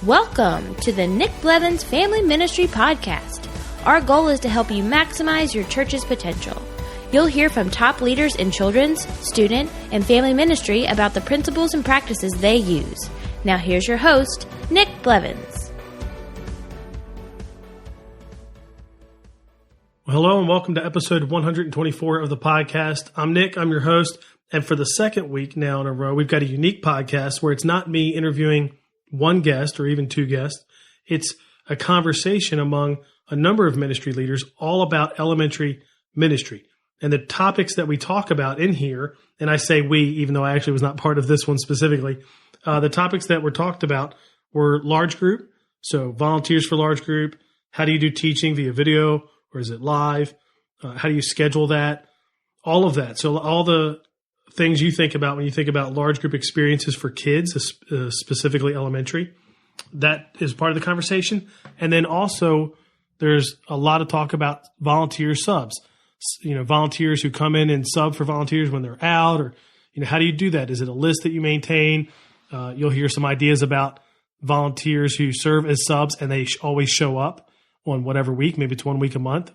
Welcome to the Nick Blevins Family Ministry Podcast. Our goal is to help you maximize your church's potential. You'll hear from top leaders in children's, student, and family ministry about the principles and practices they use. Now here's your host, Nick Blevins. Well, hello and welcome to episode 124 of the podcast. I'm Nick, I'm your host, and for the second week now in a row, we've got a unique podcast where it's not me interviewing one guest or even two guests. It's a conversation among a number of ministry leaders all about elementary ministry. And the topics that we talk about in here, and I say we, even though I actually was not part of this one specifically, the topics that were talked about were large group, so volunteers for large group, how do you do teaching via video or is it live, how do you schedule that, all of that. So all the things you think about when you think about large group experiences for kids, specifically elementary, that is part of the conversation. And then also there's a lot of talk about volunteer subs, volunteers who come in and sub for volunteers when they're out, or, how do you do that? Is it a list that you maintain? You'll hear some ideas about volunteers who serve as subs and they always show up on whatever week, maybe it's 1 week a month,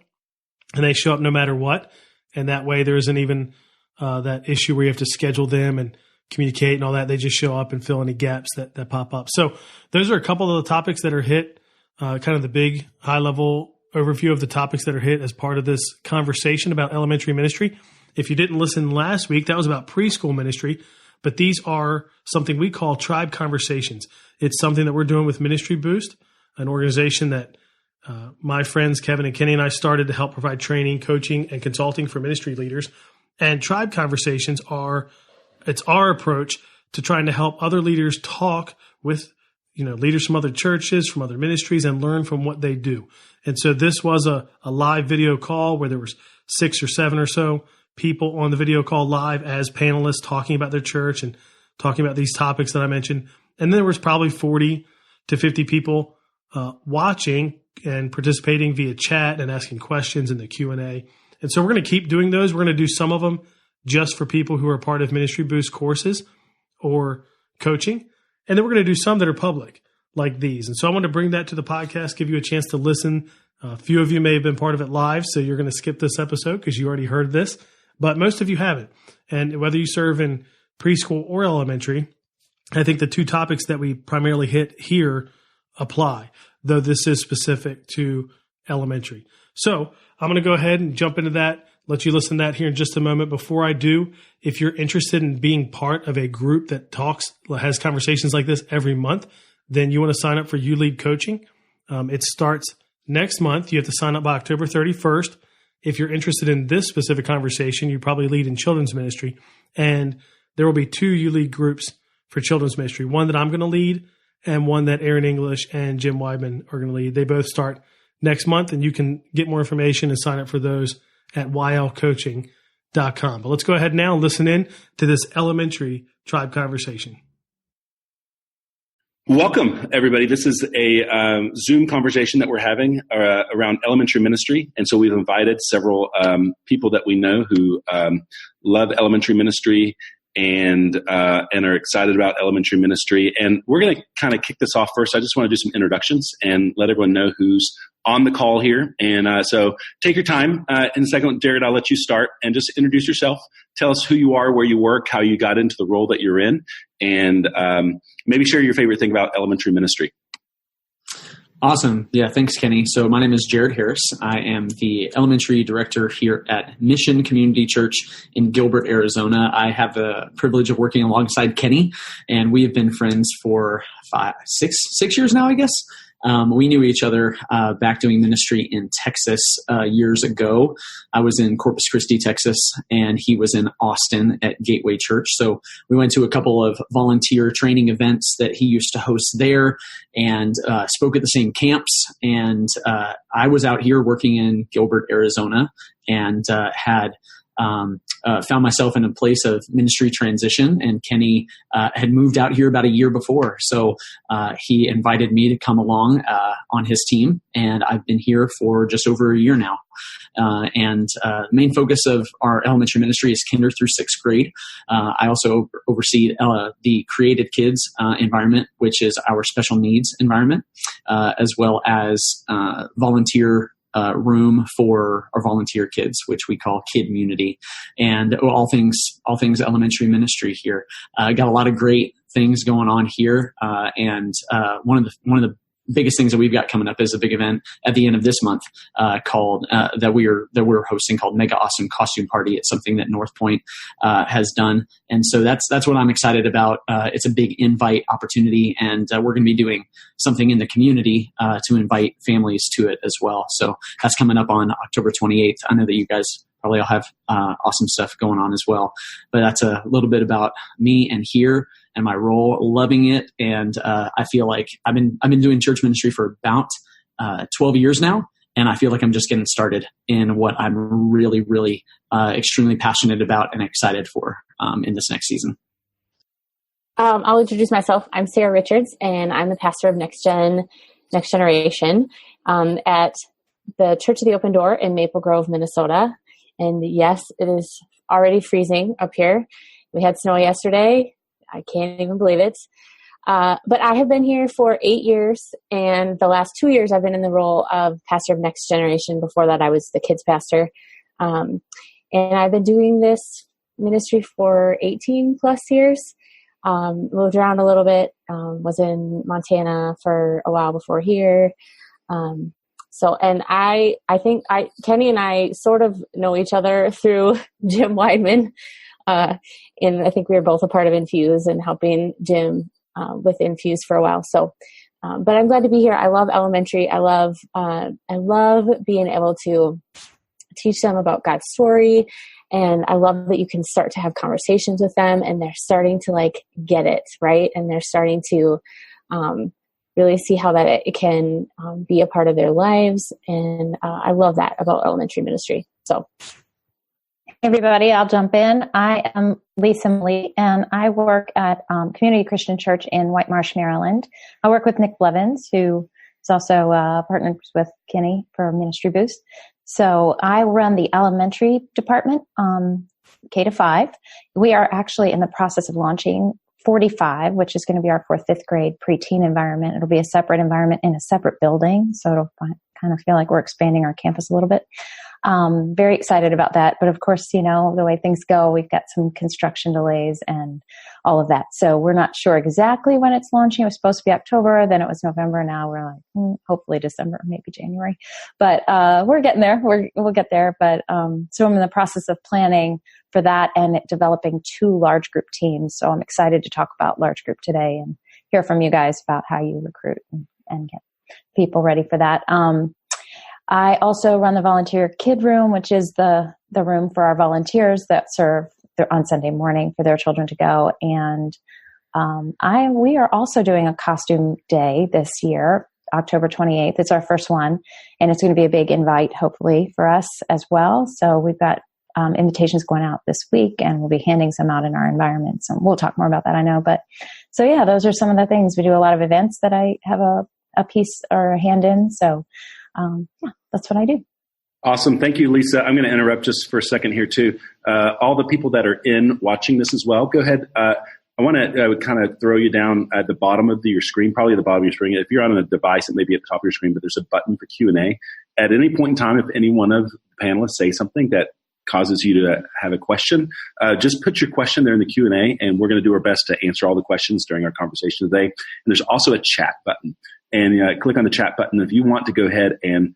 and they show up no matter what. And that way there isn't even that issue where you have to schedule them and communicate and all that. They just show up and fill any gaps that pop up. So those are a couple of the topics that are hit, kind of the big high level overview of the topics that are hit as part of this conversation about elementary ministry. If you didn't listen last week, that was about preschool ministry, but these are something we call tribe conversations. It's something that we're doing with Ministry Boost, an organization that my friends Kevin and Kenny and I started to help provide training, coaching, and consulting for ministry leaders. And tribe conversations it's our approach to trying to help other leaders talk with, leaders from other churches, from other ministries, and learn from what they do. And so this was a live video call where there was 6 or 7 or so people on the video call live as panelists talking about their church and talking about these topics that I mentioned. And then there was probably 40 to 50 people watching and participating via chat and asking questions in the Q&A. And so we're going to keep doing those. We're going to do some of them just for people who are part of Ministry Boost courses or coaching. And then we're going to do some that are public like these. And so I want to bring that to the podcast, give you a chance to listen. A few of you may have been part of it live, so you're going to skip this episode because you already heard this, but most of you haven't. And whether you serve in preschool or elementary, I think the two topics that we primarily hit here apply, though this is specific to elementary. So I'm going to go ahead and jump into that, let you listen to that here in just a moment. Before I do, if you're interested in being part of a group that has conversations like this every month, then you want to sign up for You Lead Coaching. It starts next month. You have to sign up by October 31st. If you're interested in this specific conversation, you probably lead in children's ministry. And there will be 2 You Lead groups for children's ministry, one that I'm going to lead and one that Aaron English and Jim Weidman are going to lead. They both start next month, and you can get more information and sign up for those at ylcoaching.com. But let's go ahead now and listen in to this elementary tribe conversation. Welcome, everybody. This is a Zoom conversation that we're having around elementary ministry. And so we've invited several people that we know who love elementary ministry and are excited about elementary ministry. And we're going to kind of kick this off first. I just want to do some introductions and let everyone know who's on the call here. And so take your time. In a second, Jared, I'll let you start and just introduce yourself. Tell us who you are, where you work, how you got into the role that you're in, and maybe share your favorite thing about elementary ministry. Awesome. Yeah, thanks, Kenny. So my name is Jared Harris. I am the elementary director here at Mission Community Church in Gilbert, Arizona. I have the privilege of working alongside Kenny, and we have been friends for 6 years now, I guess. We knew each other back doing ministry in Texas years ago. I was in Corpus Christi, Texas, and he was in Austin at Gateway Church. So we went to a couple of volunteer training events that he used to host there and spoke at the same camps. And I was out here working in Gilbert, Arizona, and had found myself in a place of ministry transition, and Kenny had moved out here about a year before. So he invited me to come along on his team, and I've been here for just over a year now. And the main focus of our elementary ministry is kinder through sixth grade. I also oversee the Creative Kids environment, which is our special needs environment, as well as volunteer room for our volunteer kids, which we call Kidmunity, and all things elementary ministry here. Got a lot of great things going on here, and one of the biggest things that we've got coming up is a big event at the end of this month called that we're hosting, called Mega Awesome Costume Party. It's something that North Point has done, and so that's what I'm excited about. It's a big invite opportunity, and we're going to be doing something in the community to invite families to it as well. So that's coming up on October 28th. I know that you guys probably all have awesome stuff going on as well, but that's a little bit about me and here and my role. Loving it, and I feel like I've been doing church ministry for about 12 years now, and I feel like I'm just getting started in what I'm really, really extremely passionate about and excited for in this next season. I'll introduce myself. I'm Sarah Richards, and I'm the pastor of Next Generation at the Church of the Open Door in Maple Grove, Minnesota. And yes, it is already freezing up here. We had snow yesterday. I can't even believe it. But I have been here for 8 years, and the last 2 years I've been in the role of pastor of Next Generation. Before that, I was the kids pastor. And I've been doing this ministry for 18 plus years. Moved around a little bit, was in Montana for a while before here. And I think Kenny and I sort of know each other through Jim Weidman. And I think we were both a part of Infuse and helping Jim with Infuse for a while. So, but I'm glad to be here. I love elementary. I love being able to teach them about God's story. And I love that you can start to have conversations with them, and they're starting to get it, right? And they're starting to really see how that it can be a part of their lives. And I love that about elementary ministry. So, hey everybody, I'll jump in. I am Lisa Molite, and I work at Community Christian Church in White Marsh, Maryland. I work with Nick Blevins, who is also partnered with Kenny for Ministry Boost. So I run the elementary department, K-5. We are actually in the process of launching 45, which is going to be our 4th, 5th grade preteen environment. It'll be a separate environment in a separate building. So it'll kind of feel like we're expanding our campus a little bit. Very excited about that. But of course, the way things go, we've got some construction delays and all of that. So we're not sure exactly when it's launching. It was supposed to be October, then it was November. Now we're like, hopefully December, maybe January. But we're getting there. We'll get there. But so I'm in the process of planning for that and developing 2 large group teams. So I'm excited to talk about large group today and hear from you guys about how you recruit and get people ready for that. I also run the volunteer kid room, which is the room for our volunteers that serve on Sunday morning for their children to go. And we are also doing a costume day this year, October 28th. It's our first one, and it's going to be a big invite, hopefully, for us as well. So we've got invitations going out this week, and we'll be handing some out in our environment. So we'll talk more about that, I know. But so yeah, those are some of the things. We do a lot of events that I have a piece or a hand in. So yeah, that's what I do. Awesome. Thank you, Lisa. I'm going to interrupt just for a second here too. All the people that are watching this as well, go ahead. I want to kind of throw you down at the bottom of your screen, probably the bottom of your screen. If you're on a device, it may be at the top of your screen, but there's a button for Q&A. At any point in time, if any one of the panelists say something that causes you to have a question, just put your question there in the Q&A, and we're going to do our best to answer all the questions during our conversation today. And there's also a chat button. And click on the chat button if you want to go ahead and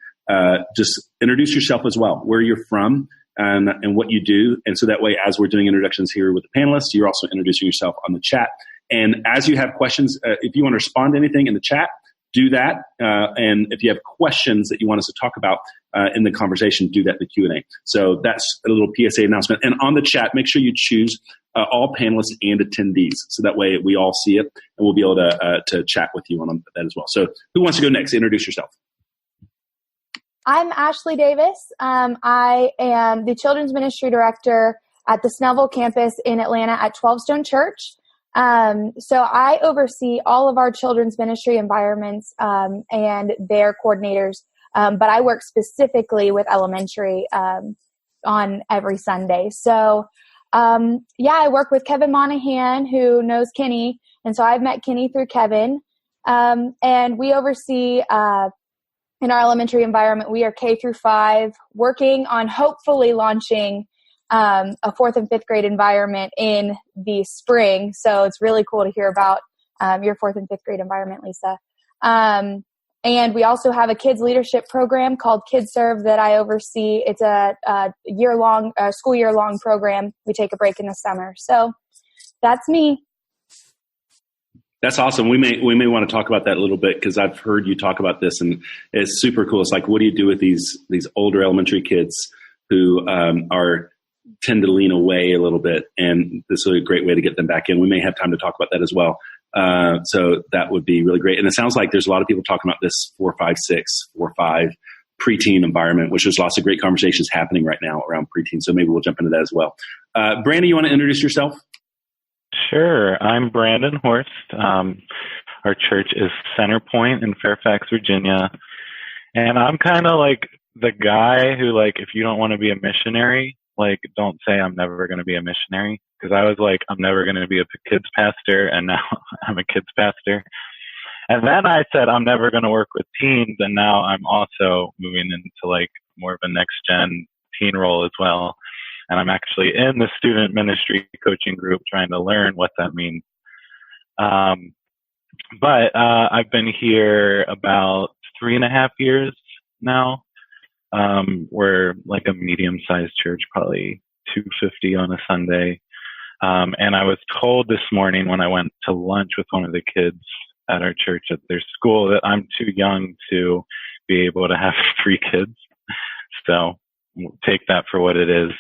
just introduce yourself as well, where you're from and what you do. And so that way, as we're doing introductions here with the panelists, you're also introducing yourself on the chat. And as you have questions, if you want to respond to anything in the chat, do that. And if you have questions that you want us to talk about in the conversation, do that in the Q&A. So that's a little PSA announcement. And on the chat, make sure you choose all panelists and attendees. So that way we all see it, and we'll be able to chat with you on that as well. So who wants to go next? Introduce yourself. I'm Ashley Davis. I am the Children's Ministry Director at the Snellville campus in Atlanta at 12 Stone Church. So I oversee all of our children's ministry environments and their coordinators, but I work specifically with elementary on every Sunday. So I work with Kevin Monahan, who knows Kenny, and so I've met Kenny through Kevin, and we oversee in our elementary environment. We are K through 5, working on hopefully launching a 4th and 5th grade environment in the spring. So it's really cool to hear about your 4th and 5th grade environment, Lisa. And we also have a kids leadership program called Kids Serve that I oversee. It's a school year long program. We take a break in the summer. So that's me. That's awesome. We may want to talk about that a little bit, because I've heard you talk about this, and it's super cool. It's like, what do you do with these older elementary kids who tend to lean away a little bit, and this is a great way to get them back in. We may have time to talk about that as well. So that would be really great. And it sounds like there's a lot of people talking about this 4, 5, 6, 4, 5 preteen environment, which there's lots of great conversations happening right now around preteen. So maybe we'll jump into that as well. Brandon, you want to introduce yourself? Sure. I'm Brandon Horst. Our church is Centerpoint in Fairfax, Virginia. And I'm kind of like the guy who, like, if you don't want to be a missionary, like, don't say I'm never going to be a missionary. Because I was like, I'm never going to be a kids pastor, and now I'm a kids pastor. And then I said, I'm never going to work with teens, and now I'm also moving into like more of a next gen teen role as well. And I'm actually in the student ministry coaching group trying to learn what that means. But I've been here about 3.5 years now. We're like a medium-sized church, probably 250 on a Sunday. And I was told this morning when I went to lunch with one of the kids at our church at their school that I'm too young to be able to have 3 kids. So take that for what it is.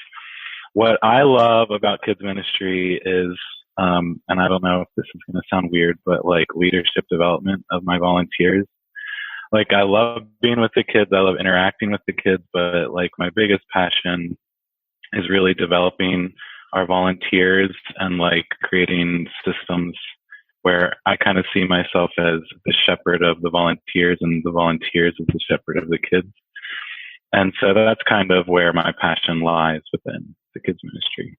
What I love about kids ministry is, and I don't know if this is going to sound weird, but like leadership development of my volunteers. Like, I love being with the kids. I love interacting with the kids, but like my biggest passion is really developing our volunteers and like creating systems where I kind of see myself as the shepherd of the volunteers and the volunteers as the shepherd of the kids. And so that's kind of where my passion lies within the kids ministry.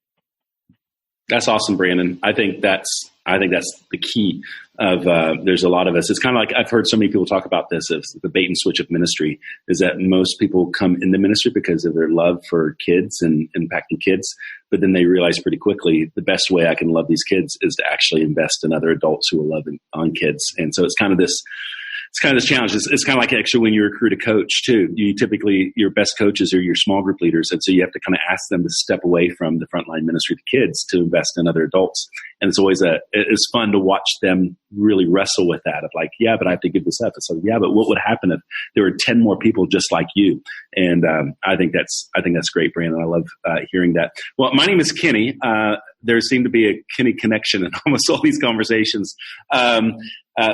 That's awesome, Brandon. I think that's the key of, there's a lot of us. It's kind of like, I've heard so many people talk about this as the bait and switch of ministry, is that most people come into ministry because of their love for kids and impacting kids. But then they realize pretty quickly, the best way I can love these kids is to actually invest in other adults who are loving on kids. And so it's kind of this challenge. It's kind of like actually when you recruit a coach too. You typically, your best coaches are your small group leaders. And so you have to kind of ask them to step away from the frontline ministry to kids to invest in other adults. And it's always it's fun to watch them really wrestle with that of like, yeah, but I have to give this up. It's like, yeah, but what would happen if there were 10 more people just like you? And I think that's great, Brandon. I love hearing that. Well, my name is Kenny. There seemed to be a Kenny connection in almost all these conversations.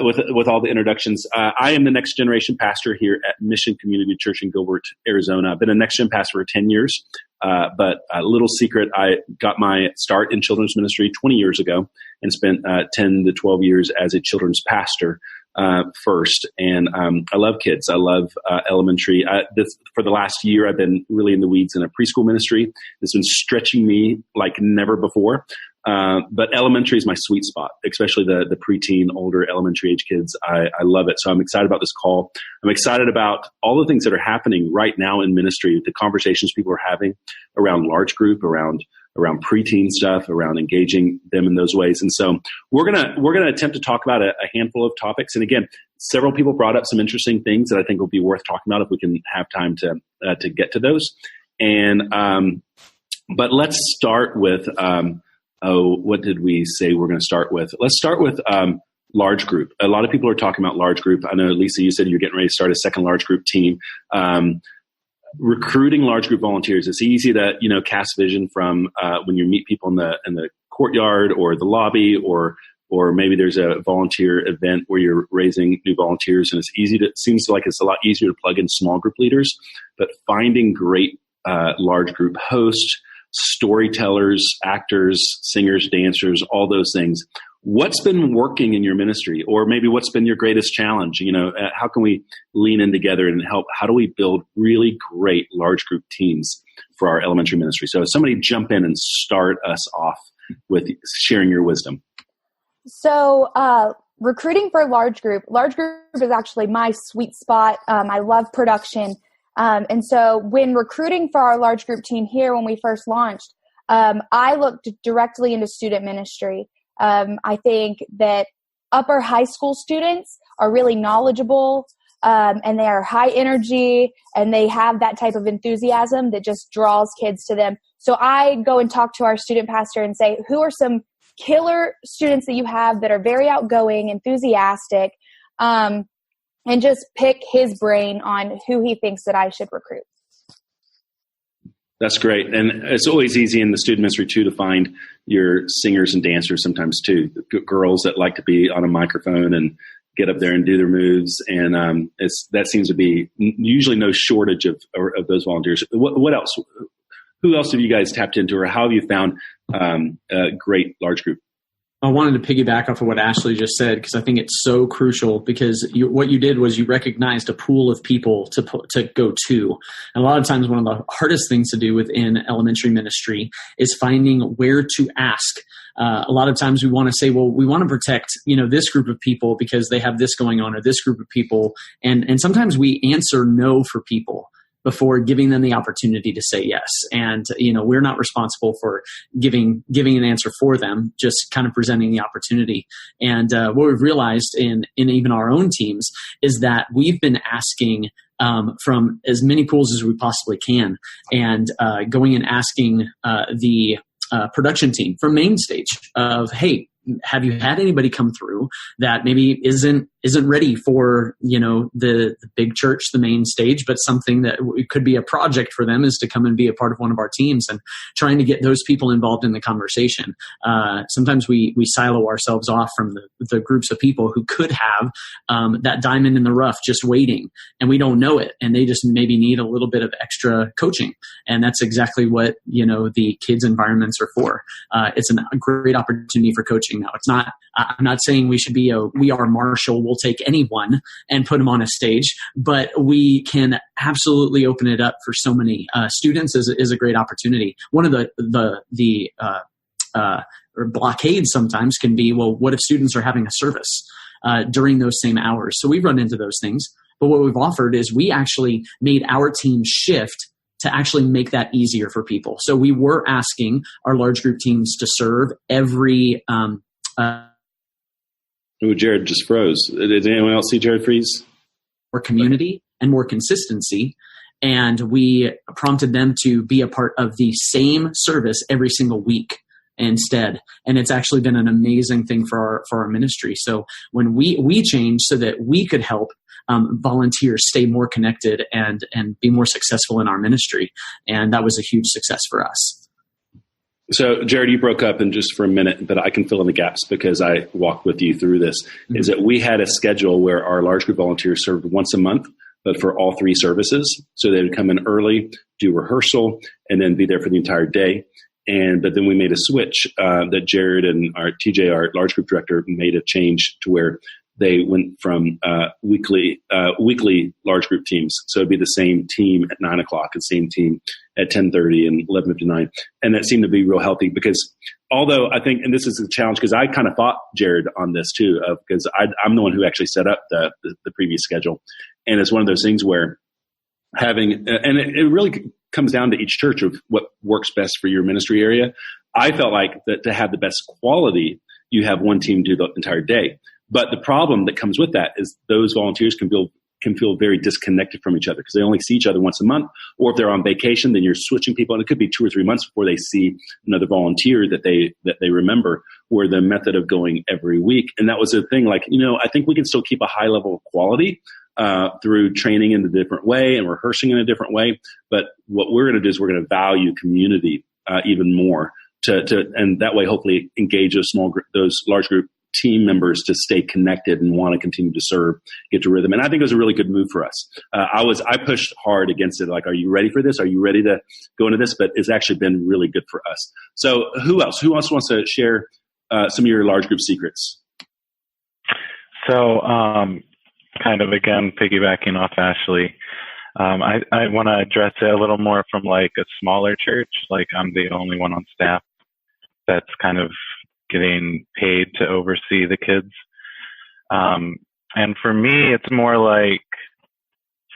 With all the introductions. I am the next generation pastor here at Mission Community Church in Gilbert, Arizona. I've been a next gen pastor for 10 years, but a little secret, I got my start in children's ministry 20 years ago and spent 10 to 12 years as a children's pastor first. And I love kids. I love elementary. For the last year, I've been really in the weeds in a preschool ministry. It's been stretching me like never before. But elementary is my sweet spot, especially the preteen, older elementary age kids. I love it. So I'm excited about this call. I'm excited about all the things that are happening right now in ministry, the conversations people are having around large group, around preteen stuff, around engaging them in those ways. And so we're gonna attempt to talk about a handful of topics. And again, several people brought up some interesting things that I think will be worth talking about if we can have time to get to those. And but let's start with what did we say we're going to start with? Let's start with large group. A lot of people are talking about large group. I know, Lisa, you said you're getting ready to start a second large group team. Recruiting large group volunteers. It's easy to, cast vision from when you meet people in the courtyard or the lobby or or maybe there's a volunteer event where you're raising new volunteers, and it seems like it's a lot easier to plug in small group leaders, but finding great large group hosts, storytellers, actors, singers, dancers, all those things. What's been working in your ministry, or maybe what's been your greatest challenge? How can we lean in together and help? How do we build really great large group teams for our elementary ministry? So somebody jump in and start us off with sharing your wisdom. So recruiting for large group is actually my sweet spot. I love production. And so when recruiting for our large group team here, when we first launched, I looked directly into student ministry. I think that upper high school students are really knowledgeable, and they are high energy, and they have that type of enthusiasm that just draws kids to them. So I go and talk to our student pastor and say, who are some killer students that you have that are very outgoing, enthusiastic, and just pick his brain on who he thinks that I should recruit. That's great. And it's always easy in the student ministry, too, to find your singers and dancers sometimes, too. Girls that like to be on a microphone and get up there and do their moves. And that seems to be usually no shortage of those volunteers. What else? Who else have you guys tapped into, or how have you found a great large group? I wanted to piggyback off of what Ashley just said, because I think it's so crucial, because what you did was you recognized a pool of people to go to. And a lot of times one of the hardest things to do within elementary ministry is finding where to ask. A lot of times we want to say, well, we want to protect, this group of people because they have this going on, or this group of people. And sometimes we answer no for people before giving them the opportunity to say yes. And, we're not responsible for giving an answer for them, just kind of presenting the opportunity. And what we've realized in even our own teams is that we've been asking from as many pools as we possibly can, and going and asking the production team from main stage of, hey, have you had anybody come through that maybe isn't ready for, the big church, the main stage, but something that could be a project for them is to come and be a part of one of our teams, and trying to get those people involved in the conversation. Sometimes we silo ourselves off from the groups of people who could have that diamond in the rough just waiting, and we don't know it, and they just maybe need a little bit of extra coaching. And that's exactly what, the kids' environments are for. It's a great opportunity for coaching. Now, I'm not saying we are Marshall, we'll take anyone and put them on a stage, but we can absolutely open it up for so many students is a great opportunity. One of the blockades sometimes can be, well, what if students are having a service during those same hours? So we've run into those things, but what we've offered is we actually made our team shift to actually make that easier for people. So we were asking our large group teams to serve every Jared just froze. Did anyone else see Jared freeze? More community and more consistency. And we prompted them to be a part of the same service every single week instead. And it's actually been an amazing thing for our ministry. So when we changed so that we could help volunteers stay more connected and be more successful in our ministry. And that was a huge success for us. So, Jared, you broke up in just for a minute, but I can fill in the gaps because I walked with you through this, is that we had a schedule where our large group volunteers served once a month, but for all three services. So they would come in early, do rehearsal, and then be there for the entire day. But then we made a switch that Jared and our TJ, our large group director, made a change to where they went from weekly large group teams. So it'd be the same team at 9 o'clock, the same team at 10:30 and 11:59. And that seemed to be real healthy because although I think, and this is a challenge because I kind of fought Jared on this too, because I'm the one who actually set up the previous schedule. And it's one of those things where and it really comes down to each church of what works best for your ministry area. I felt like that to have the best quality, you have one team do the entire day. But the problem that comes with that is those volunteers can feel very disconnected from each other because they only see each other once a month. Or if they're on vacation, then you're switching people. And it could be 2 or 3 months before they see another volunteer that they remember, or the method of going every week. And that was the thing. Like, I think we can still keep a high level of quality through training in a different way and rehearsing in a different way. But what we're going to do is we're going to value community even more and that way hopefully engage those large group team members to stay connected and want to continue to serve, get to rhythm. And I think it was a really good move for us. I pushed hard against it. Like, are you ready for this? Are you ready to go into this? But it's actually been really good for us. So who else wants to share some of your large group secrets? So, kind of again, piggybacking off Ashley, I want to address it a little more from like a smaller church. Like, I'm the only one on staff that's kind of getting paid to oversee the kids. And for me, it's more like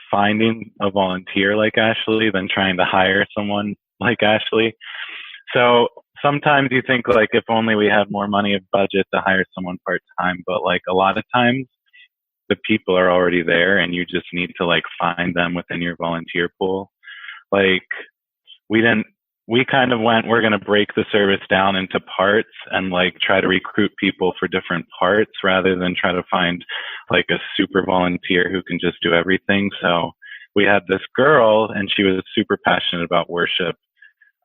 finding a volunteer like Ashley than trying to hire someone like Ashley. So sometimes you think like, if only we had more money of budget to hire someone part-time, but like a lot of times the people are already there and you just need to like find them within your volunteer pool. Like, we kind of went, we're going to break the service down into parts and like try to recruit people for different parts rather than try to find like a super volunteer who can just do everything. So we had this girl and she was super passionate about worship.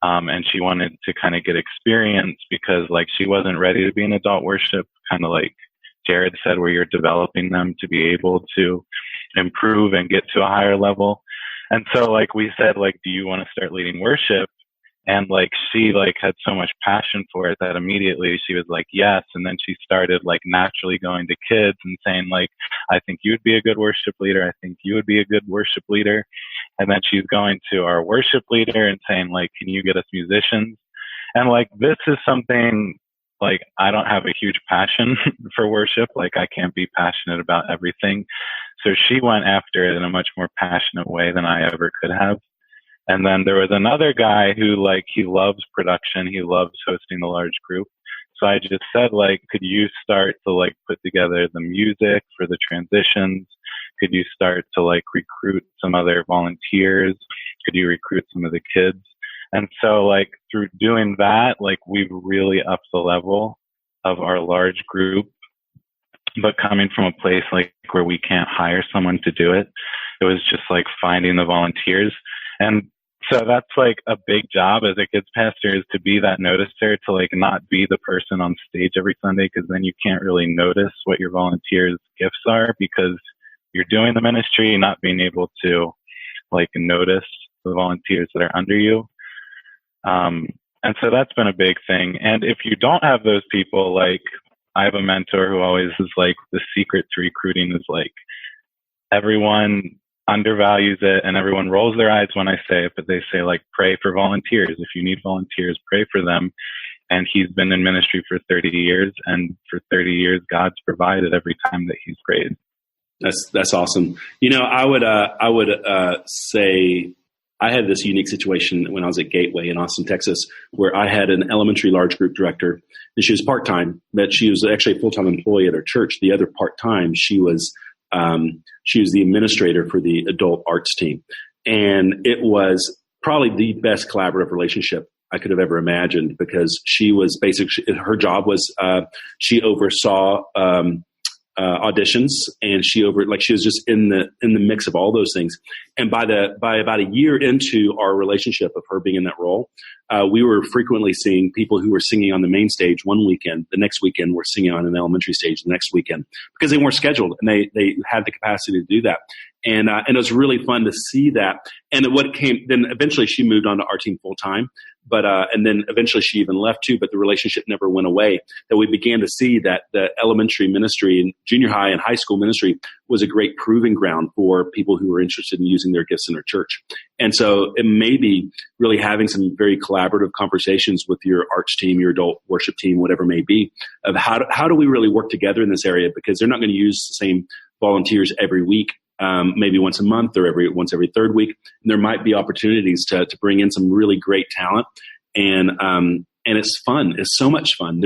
And she wanted to kind of get experience because like she wasn't ready to be in adult worship, kind of like Jared said, where you're developing them to be able to improve and get to a higher level. And so like we said, like, do you want to start leading worship? And like she like had so much passion for it that immediately she was like, yes. And then she started like naturally going to kids and saying like, I think you'd be a good worship leader. I think you would be a good worship leader. And then she's going to our worship leader and saying like, can you get us musicians? And like, this is something like, I don't have a huge passion for worship. Like, I can't be passionate about everything. So she went after it in a much more passionate way than I ever could have. And then there was another guy who like, he loves production. He loves hosting the large group. So I just said like, could you start to like put together the music for the transitions? Could you start to like recruit some other volunteers? Could you recruit some of the kids? And so like through doing that, like we've really upped the level of our large group, but coming from a place like where we can't hire someone to do it, it was just like finding the volunteers. And so that's like a big job as a kids pastor, is to be that noticer, to like not be the person on stage every Sunday, because then you can't really notice what your volunteers' gifts are because you're doing the ministry, not being able to like notice the volunteers that are under you. And so that's been a big thing. And if you don't have those people, like I have a mentor who always is like, the secret to recruiting is like everyone undervalues it and everyone rolls their eyes when I say it, but they say like, pray for volunteers. If you need volunteers, pray for them. And he's been in ministry for 30 years, and for 30 years, God's provided every time that he's prayed. That's awesome. You know, I would say I had this unique situation when I was at Gateway in Austin, Texas, where I had an elementary large group director, and she was part-time, but she was actually a full-time employee at our church. The other part-time, she was the administrator for the adult arts team. And it was probably the best collaborative relationship I could have ever imagined, because she was basically, her job was, she oversaw, auditions, and she was just in the mix of all those things. And by about a year into our relationship of her being in that role, we were frequently seeing people who were singing on the main stage one weekend. The next weekend we're singing on an elementary stage the next weekend, because they weren't scheduled and they had the capacity to do that. And it was really fun to see that. And then eventually she moved on to our team full time. But, and then eventually she even left too, but the relationship never went away. That we began to see that the elementary ministry and junior high and high school ministry was a great proving ground for people who were interested in using their gifts in their church. And so it may be really having some very collaborative conversations with your arts team, your adult worship team, whatever it may be, of how do we really work together in this area? Because they're not going to use the same volunteers every week. Maybe once a month or once every third week. And there might be opportunities to bring in some really great talent. And it's fun. It's so much fun.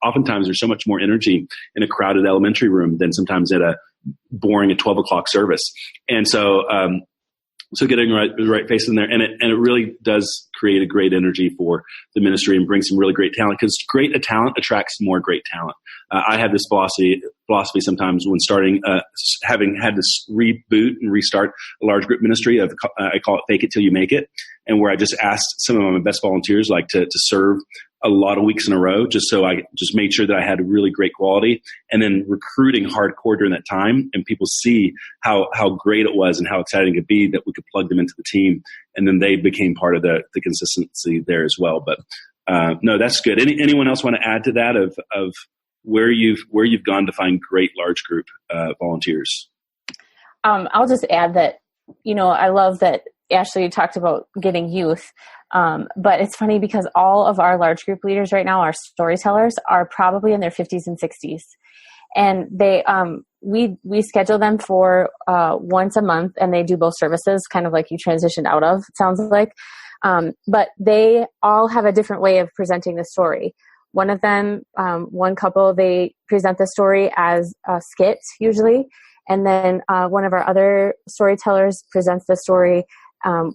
Oftentimes there's so much more energy in a crowded elementary room than sometimes at a 12 o'clock service. And so getting the right face in there, and it really does create a great energy for the ministry and bring some really great talent, because great talent attracts more great talent. I have this philosophy sometimes when starting, having had to reboot and restart a large group ministry of, I call it fake it till you make it. And where I just asked some of my best volunteers, like to serve a lot of weeks in a row, just so I just made sure that I had really great quality, and then recruiting hardcore during that time, and people see how great it was and how exciting it could be that we could plug them into the team, and then they became part of the consistency there as well. But no, that's good. Anyone else want to add to that of where you've gone to find great large group volunteers? I'll just add that, I love that Ashley talked about getting youth. But it's funny because all of our large group leaders right now, our storytellers, are probably in their 50s and 60s. And they, we schedule them for once a month, and they do both services, kind of like you transitioned out of, it sounds like. But they all have a different way of presenting the story. One of them, one couple, they present the story as a skit usually. And then one of our other storytellers presents the story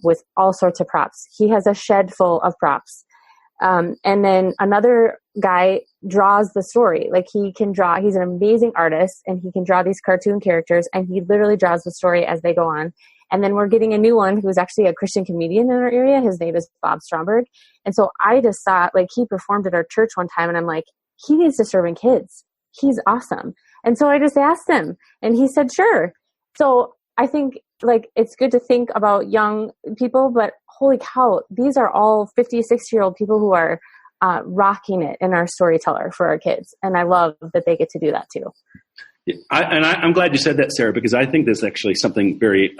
with all sorts of props. He has a shed full of props. And then another guy draws the story. Like he can draw, he's an amazing artist, and he can draw these cartoon characters, and he literally draws the story as they go on. And then we're getting a new one who's actually a Christian comedian in our area. His name is Bob Stromberg. And so I just thought, like, he performed at our church one time, and I'm like, he needs to serve in kids. He's awesome. And so I just asked him, and he said, sure. So I think, like, it's good to think about young people, but holy cow, these are all 50, 60-year-old people who are rocking it in our storyteller for our kids. And I love that they get to do that too. I'm glad you said that, Sarah, because I think there's actually something very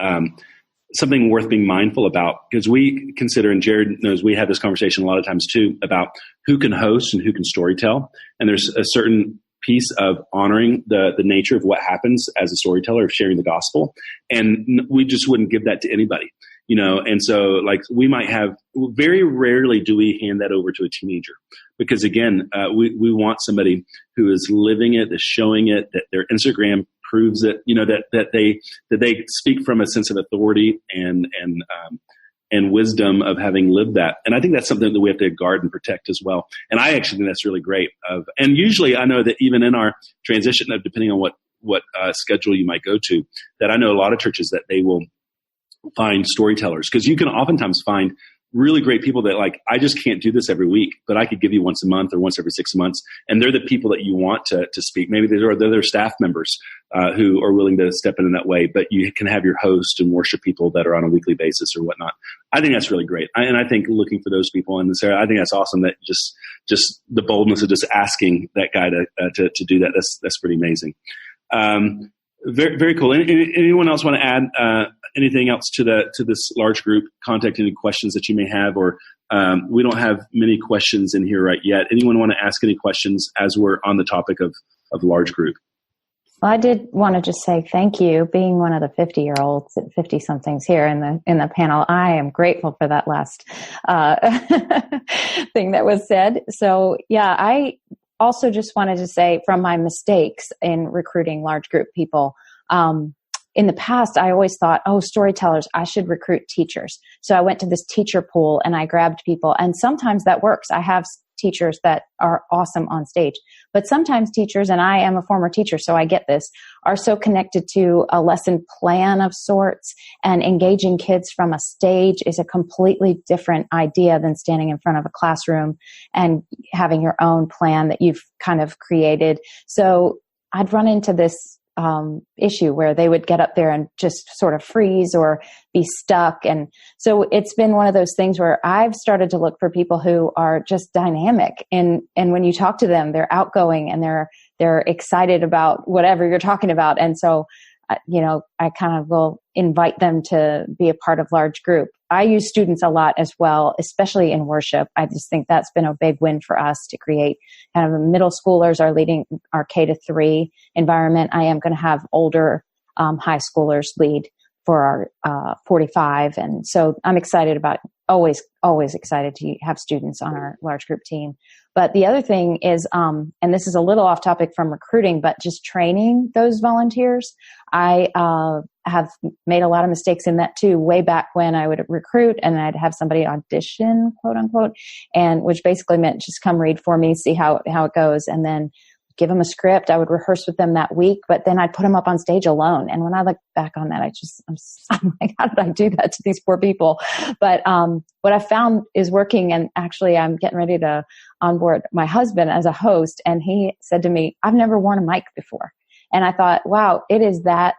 something worth being mindful about, because we consider, and Jared knows, we have this conversation a lot of times too about who can host and who can storytell. And there's a certain piece of honoring the nature of what happens as a storyteller, of sharing the gospel. And we just wouldn't give that to anybody, And so, like, we might have, very rarely do we hand that over to a teenager, because again, we want somebody who is living it, is showing it, that their Instagram proves it, that they speak from a sense of authority and wisdom of having lived that. And I think that's something that we have to guard and protect as well. And I actually think that's really great. And usually I know that even in our transition, of depending on what schedule you might go to, that I know a lot of churches that they will find storytellers, because you can oftentimes find really great people that, like, I just can't do this every week, but I could give you once a month or once every 6 months. And they're the people that you want to speak. Maybe they're their staff members who are willing to step in that way, but you can have your host and worship people that are on a weekly basis or whatnot. I think that's really great. And I think looking for those people, and Sarah, I think that's awesome, that just the boldness of just asking that guy to do that. That's pretty amazing. Very, very cool. Anyone else want to add anything else to this large group? Contact any questions that you may have, or we don't have many questions in here right yet. Anyone want to ask any questions as we're on the topic of large group? Well, I did want to just say thank you. Being one of the 50-year-olds, 50-somethings here in the panel, I am grateful for that last thing that was said. So, yeah, I also just wanted to say, from my mistakes in recruiting large group people, in the past, I always thought, storytellers, I should recruit teachers. So I went to this teacher pool and I grabbed people. And sometimes that works. I have teachers that are awesome on stage. But sometimes teachers, and I am a former teacher, so I get this, are so connected to a lesson plan of sorts, and engaging kids from a stage is a completely different idea than standing in front of a classroom and having your own plan that you've kind of created. So I'd run into this issue where they would get up there and just sort of freeze or be stuck. And so it's been one of those things where I've started to look for people who are just dynamic. And when you talk to them, they're outgoing and they're excited about whatever you're talking about. And so, I kind of will invite them to be a part of large group. I use students a lot as well, especially in worship. I just think that's been a big win for us to create kind of middle schoolers are leading our K-3 environment. I am going to have older high schoolers lead for our 45. And so I'm excited about, always excited to have students on our large group team. But the other thing is, and this is a little off topic from recruiting, but just training those volunteers. I have made a lot of mistakes in that too, way back when I would recruit and I'd have somebody audition, quote unquote, and which basically meant just come read for me, see how it goes, and then give them a script. I would rehearse with them that week, but then I'd put them up on stage alone. And when I look back on that, I'm like, how did I do that to these poor people? But what I found is working, and actually I'm getting ready to onboard my husband as a host. And he said to me, I've never worn a mic before. And I thought, wow, it is that,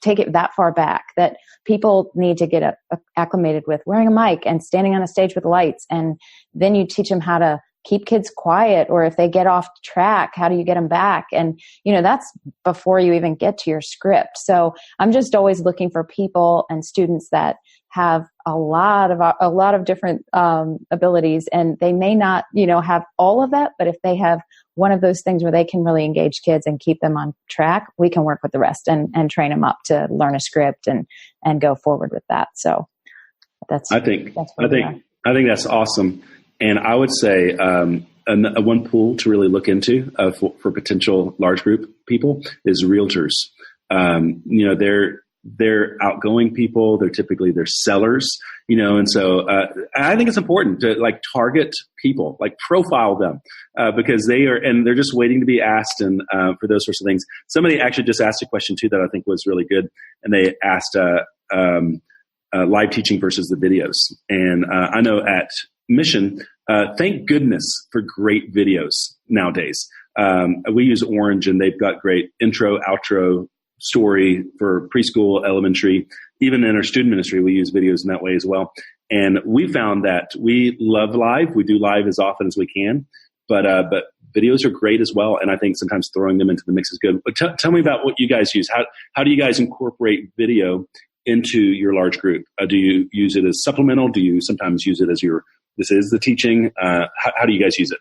take it that far back, that people need to get acclimated with wearing a mic and standing on a stage with lights. And then you teach them how to keep kids quiet, or if they get off track, how do you get them back? And, that's before you even get to your script. So I'm just always looking for people and students that have a lot of different abilities, and they may not, have all of that, but if they have one of those things where they can really engage kids and keep them on track, we can work with the rest and train them up to learn a script and go forward with that. So I think that's awesome. And I would say one pool to really look into for potential large group people is realtors. They're outgoing people. They're sellers, and so I think it's important to target people, profile them because they're just waiting to be asked, and for those sorts of things. Somebody actually just asked a question too that I think was really good, and they asked live teaching versus the videos. And I know at Mission, thank goodness for great videos nowadays. We use Orange, and they've got great intro, outro, story for preschool, elementary. Even in our student ministry, we use videos in that way as well. And we found that we love live. We do live as often as we can, but videos are great as well. And I think sometimes throwing them into the mix is good. But tell me about what you guys use. How do you guys incorporate video into your large group? Do you use it as supplemental? Do you sometimes use it as this is the teaching? How do you guys use it?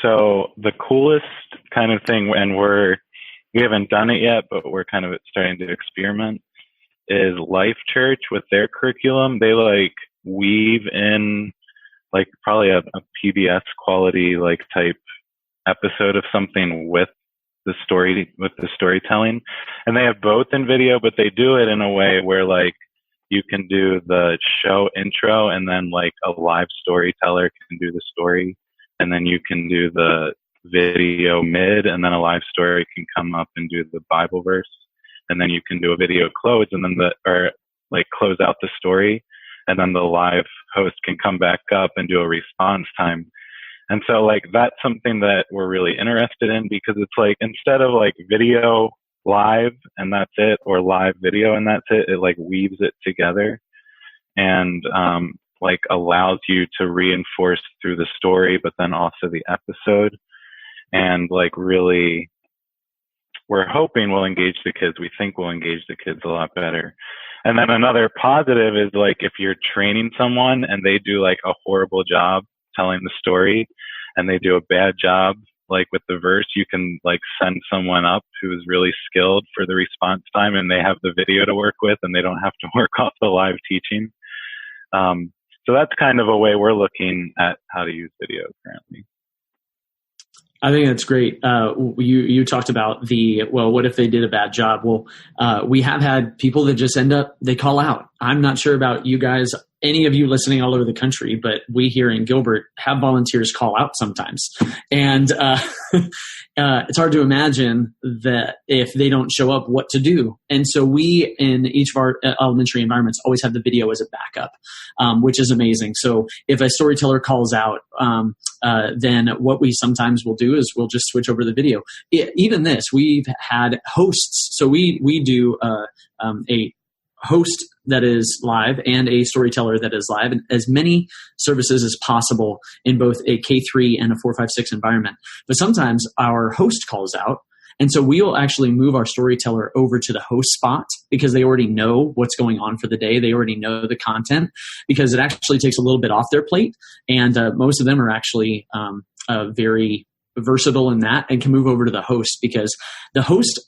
So the coolest kind of thing, and we haven't done it yet, but we're kind of starting to experiment, is Life Church with their curriculum. They weave in probably a PBS quality type episode of something with the storytelling. And they have both in video, but they do it in a way where you can do the show intro, and then a live storyteller can do the story, and then you can do the video mid, and then a live story can come up and do the Bible verse, and then you can do a video close, and then close out the story, and then the live host can come back up and do a response time. And so that's something that we're really interested in, because it's instead of video live and that's it, or live video and that's it, it weaves it together and allows you to reinforce through the story, but then also the episode. And really, we're hoping we'll engage the kids. We think we'll engage the kids a lot better. And then another positive is if you're training someone and they do a horrible job telling the story, and they do a bad job with the verse, you can send someone up who is really skilled for the response time, and they have the video to work with, and they don't have to work off the live teaching. So that's kind of a way we're looking at how to use video currently. I think that's great. You talked about what if they did a bad job? Well, we have had people that just they call out. I'm not sure about you guys, any of you listening all over the country, but we here in Gilbert have volunteers call out sometimes. And it's hard to imagine that if they don't show up, what to do. And so we, in each of our elementary environments, always have the video as a backup, which is amazing. So if a storyteller calls out, then what we sometimes will do is we'll just switch over the video. Even this, we've had hosts. So we do a host that is live and a storyteller that is live, and as many services as possible in both a K-3 and a 4-5-6 environment. But sometimes our host calls out, and so we will actually move our storyteller over to the host spot because they already know what's going on for the day. They already know the content, because it actually takes a little bit off their plate, and most of them are actually very versatile in that and can move over to the host, because the host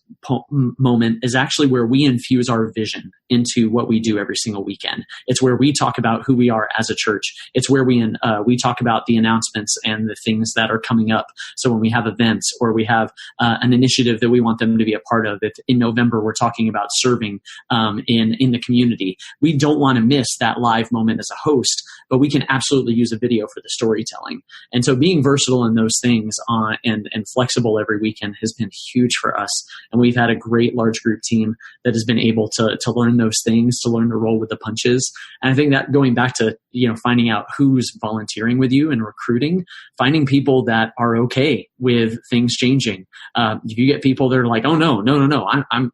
moment is actually where we infuse our vision into what we do every single weekend. It's where we talk about who we are as a church. It's where we talk about the announcements and the things that are coming up. So when we have events, or we have an initiative that we want them to be a part of, if in November we're talking about serving in the community, we don't want to miss that live moment as a host, but we can absolutely use a video for the storytelling. And so being versatile in those things and flexible every weekend has been huge for us. And we've had a great large group team that has been able to learn those things, to learn to roll with the punches. And I think that going back to, finding out who's volunteering with you and recruiting, finding people that are okay with things changing. If you get people that are like, oh, no,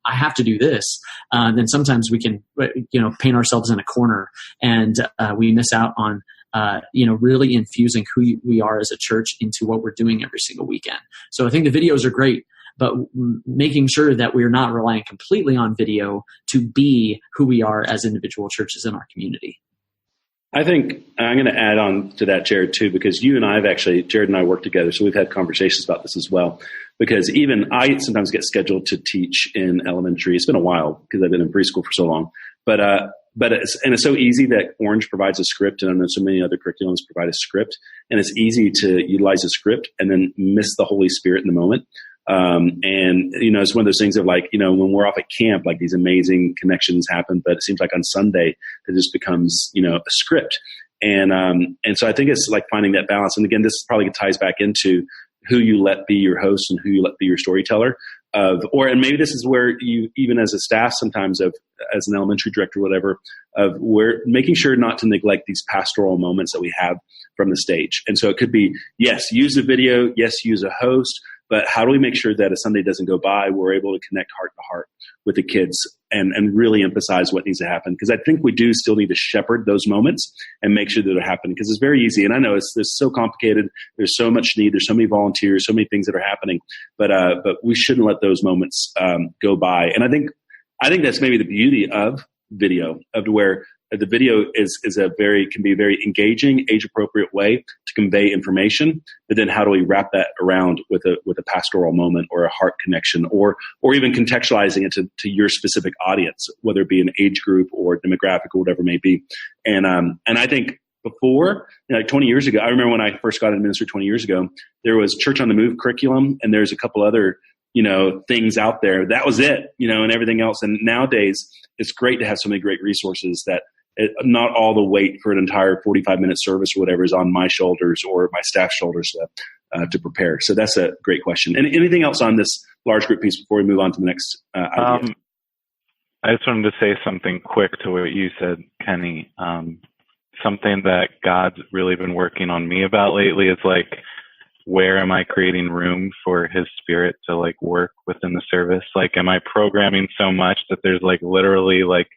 I have to do this. Then sometimes we can, paint ourselves in a corner, and we miss out on, really infusing who we are as a church into what we're doing every single weekend. So I think the videos are great, but making sure that we're not relying completely on video to be who we are as individual churches in our community. I think I'm going to add on to that, Jared, too, because Jared and I work together, so we've had conversations about this as well. Because even I sometimes get scheduled to teach in elementary. It's been a while because I've been in preschool for so long. But it's so easy that Orange provides a script, and I know so many other curriculums provide a script, and it's easy to utilize a script and then miss the Holy Spirit in the moment. It's one of those things of like, when we're off at camp, like these amazing connections happen, but it seems like on Sunday it just becomes, a script. And so I think it's like finding that balance. And again, this probably ties back into who you let be your host and who you let be your storyteller and maybe this is where you, even as a staff, sometimes as an elementary director, whatever, we're making sure not to neglect these pastoral moments that we have from the stage. And so it could be, yes, use a video, yes, use a host, but how do we make sure that a Sunday doesn't go by? We're able to connect heart to heart with the kids and really emphasize what needs to happen. Because I think we do still need to shepherd those moments and make sure that they happen. Because it's very easy. And I know it's so complicated. There's so much need. There's so many volunteers, so many things that are happening. But we shouldn't let those moments go by. And I think that's maybe the beauty of video, of where the video can be a very engaging, age-appropriate way to convey information. But then how do we wrap that around with a pastoral moment or a heart connection, or even contextualizing it to your specific audience, whether it be an age group or demographic or whatever it may be. And I think before, like 20 years ago, I remember when I first got into ministry 20 years ago, there was Church on the Move curriculum, and there's a couple other things out there. That was it, and everything else. And nowadays, it's great to have so many great resources that not all the weight for an entire 45-minute service or whatever is on my shoulders or my staff's shoulders to prepare. So that's a great question. And anything else on this large group piece before we move on to the next idea? I just wanted to say something quick to what you said, Kenny. Something that God's really been working on me about lately is like, where am I creating room for His Spirit to like work within the service? Like, am I programming so much that there's like literally like,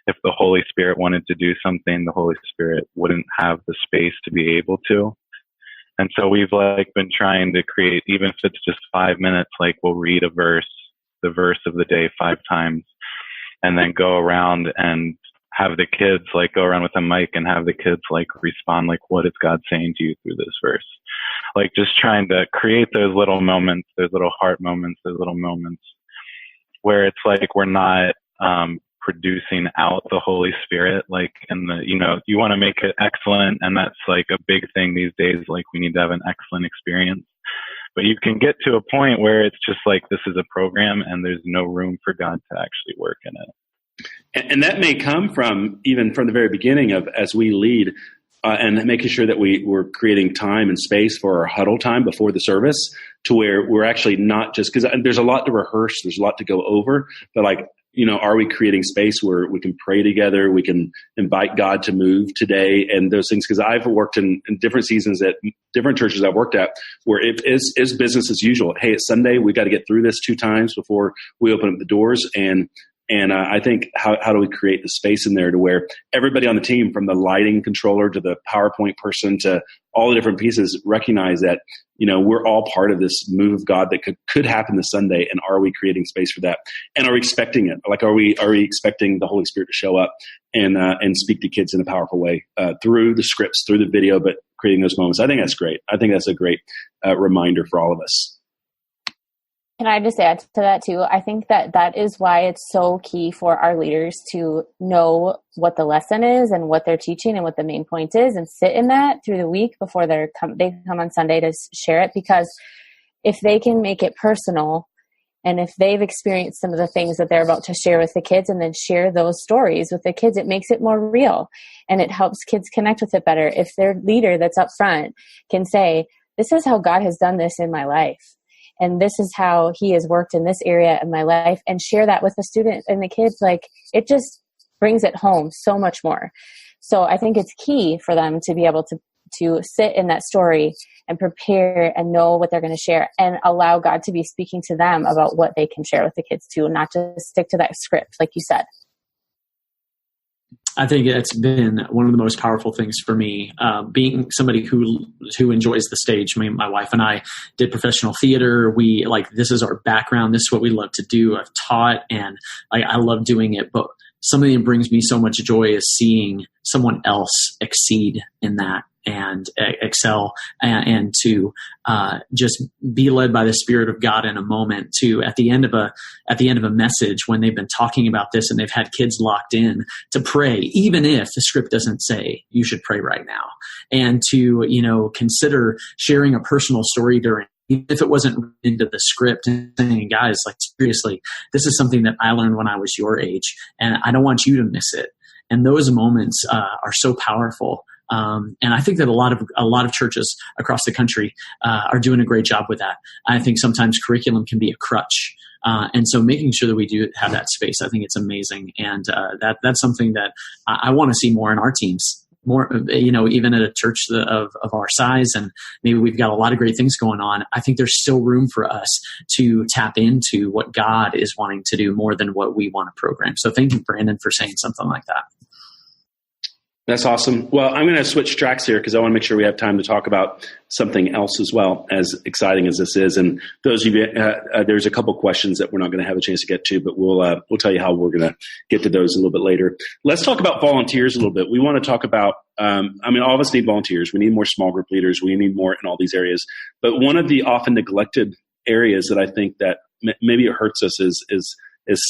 if the Holy Spirit wanted to do something, the Holy Spirit wouldn't have the space to be able to. And so we've like been trying to create, even if it's just 5 minutes, like we'll read the verse of the day 5 times, and then go around and have the kids like go around with a mic and have the kids like respond, like, what is God saying to you through this verse? Like just trying to create those little moments, those little heart moments, those little moments where it's like we're not producing out the Holy Spirit, like in the, you want to make it excellent, and that's like a big thing these days. Like we need to have an excellent experience, but you can get to a point where it's just like this is a program and there's no room for God to actually work in it. And that may come from even from the very beginning of as we lead and making sure that we're creating time and space for our huddle time before the service, to where we're actually not just, because there's a lot to rehearse, there's a lot to go over, but like, are we creating space where we can pray together? We can invite God to move today and those things. Because I've worked in different seasons at different churches I've worked at where it is business as usual. Hey, it's Sunday. We got to get through this 2 times before we open up the doors. And I think how do we create the space in there to where everybody on the team, from the lighting controller to the PowerPoint person to all the different pieces, recognize that, we're all part of this move of God that could happen this Sunday. And are we creating space for that? And are we expecting it? Like, are we expecting the Holy Spirit to show up and speak to kids in a powerful way through the scripts, through the video, but creating those moments? I think that's great. I think that's a great reminder for all of us. Can I just add to that too? I think that is why it's so key for our leaders to know what the lesson is and what they're teaching and what the main point is, and sit in that through the week before they come on Sunday to share it. Because if they can make it personal, and if they've experienced some of the things that they're about to share with the kids, and then share those stories with the kids, it makes it more real and it helps kids connect with it better. If their leader that's up front can say, this is how God has done this in my life. And this is how he has worked in this area of my life, and share that with the student and the kids. Like, it just brings it home so much more. So I think it's key for them to be able to sit in that story and prepare and know what they're going to share, and allow God to be speaking to them about what they can share with the kids too, not just stick to that script, like you said. I think it's been one of the most powerful things for me, being somebody who enjoys the stage. I mean, my wife and I did professional theater. This is our background. This is what we love to do. I've taught, and I love doing it, but something that brings me so much joy is seeing someone else exceed in that and excel, and to just be led by the Spirit of God in a moment, to at the end of a message, when they've been talking about this and they've had kids locked in, to pray, even if the script doesn't say you should pray right now, and to consider sharing a personal story during, even if it wasn't into the script, and saying, guys, like, seriously, this is something that I learned when I was your age, and I don't want you to miss it. And those moments are so powerful. And I think that a lot of churches across the country are doing a great job with that. I think sometimes curriculum can be a crutch. And so making sure that we do have that space, I think it's amazing. And that's something that I want to see more in our teams. More, even at a church of our size, and maybe we've got a lot of great things going on. I think there's still room for us to tap into what God is wanting to do more than what we want to program. So thank you, Brandon, for saying something like that. That's awesome. Well, I'm going to switch tracks here because I want to make sure we have time to talk about something else as well, as exciting as this is. And those of you, there's a couple questions that we're not going to have a chance to get to, but we'll tell you how we're going to get to those a little bit later. Let's talk about volunteers a little bit. We want to talk about, all of us need volunteers. We need more small group leaders. We need more in all these areas. But one of the often neglected areas that I think that maybe it hurts us is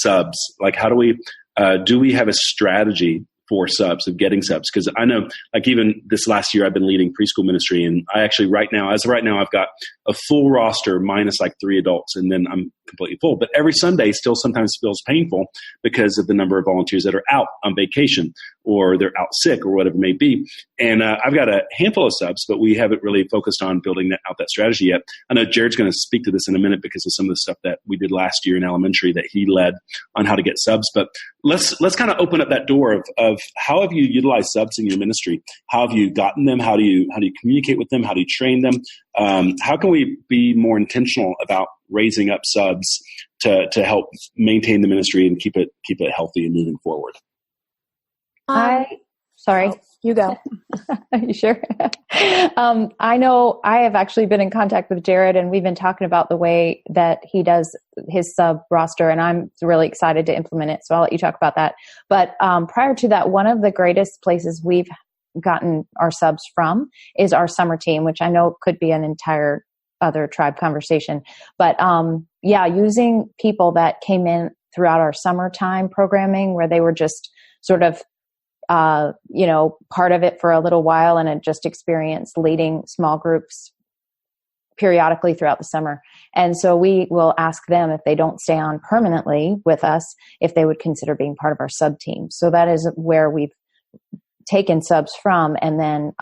subs. Like, how do we have a strategy for subs, of getting subs? Because I know, like, even this last year, I've been leading preschool ministry, and I actually as of right now, I've got a full roster minus like 3 adults, and then I'm completely full. But every Sunday still sometimes feels painful because of the number of volunteers that are out on vacation, or they're out sick, or whatever it may be. And I've got a handful of subs, but we haven't really focused on building out that strategy yet. I know Jared's going to speak to this in a minute because of some of the stuff that we did last year in elementary that he led on how to get subs. But let's kind of open up that door of how have you utilized subs in your ministry? How have you gotten them? How do you communicate with them? How do you train them? How can we be more intentional about raising up subs to help maintain the ministry and keep it healthy and moving forward? Sorry. Oh, you go. Are you sure? I know I have actually been in contact with Jared, and we've been talking about the way that he does his sub roster, and I'm really excited to implement it. So I'll let you talk about that. But prior to that, one of the greatest places we've gotten our subs from is our summer team, which I know could be an entire other tribe conversation. But using people that came in throughout our summertime programming, where they were just sort of part of it for a little while and had just experienced leading small groups periodically throughout the summer. And so we will ask them, if they don't stay on permanently with us, if they would consider being part of our sub team. So that is where we've taken subs from. And then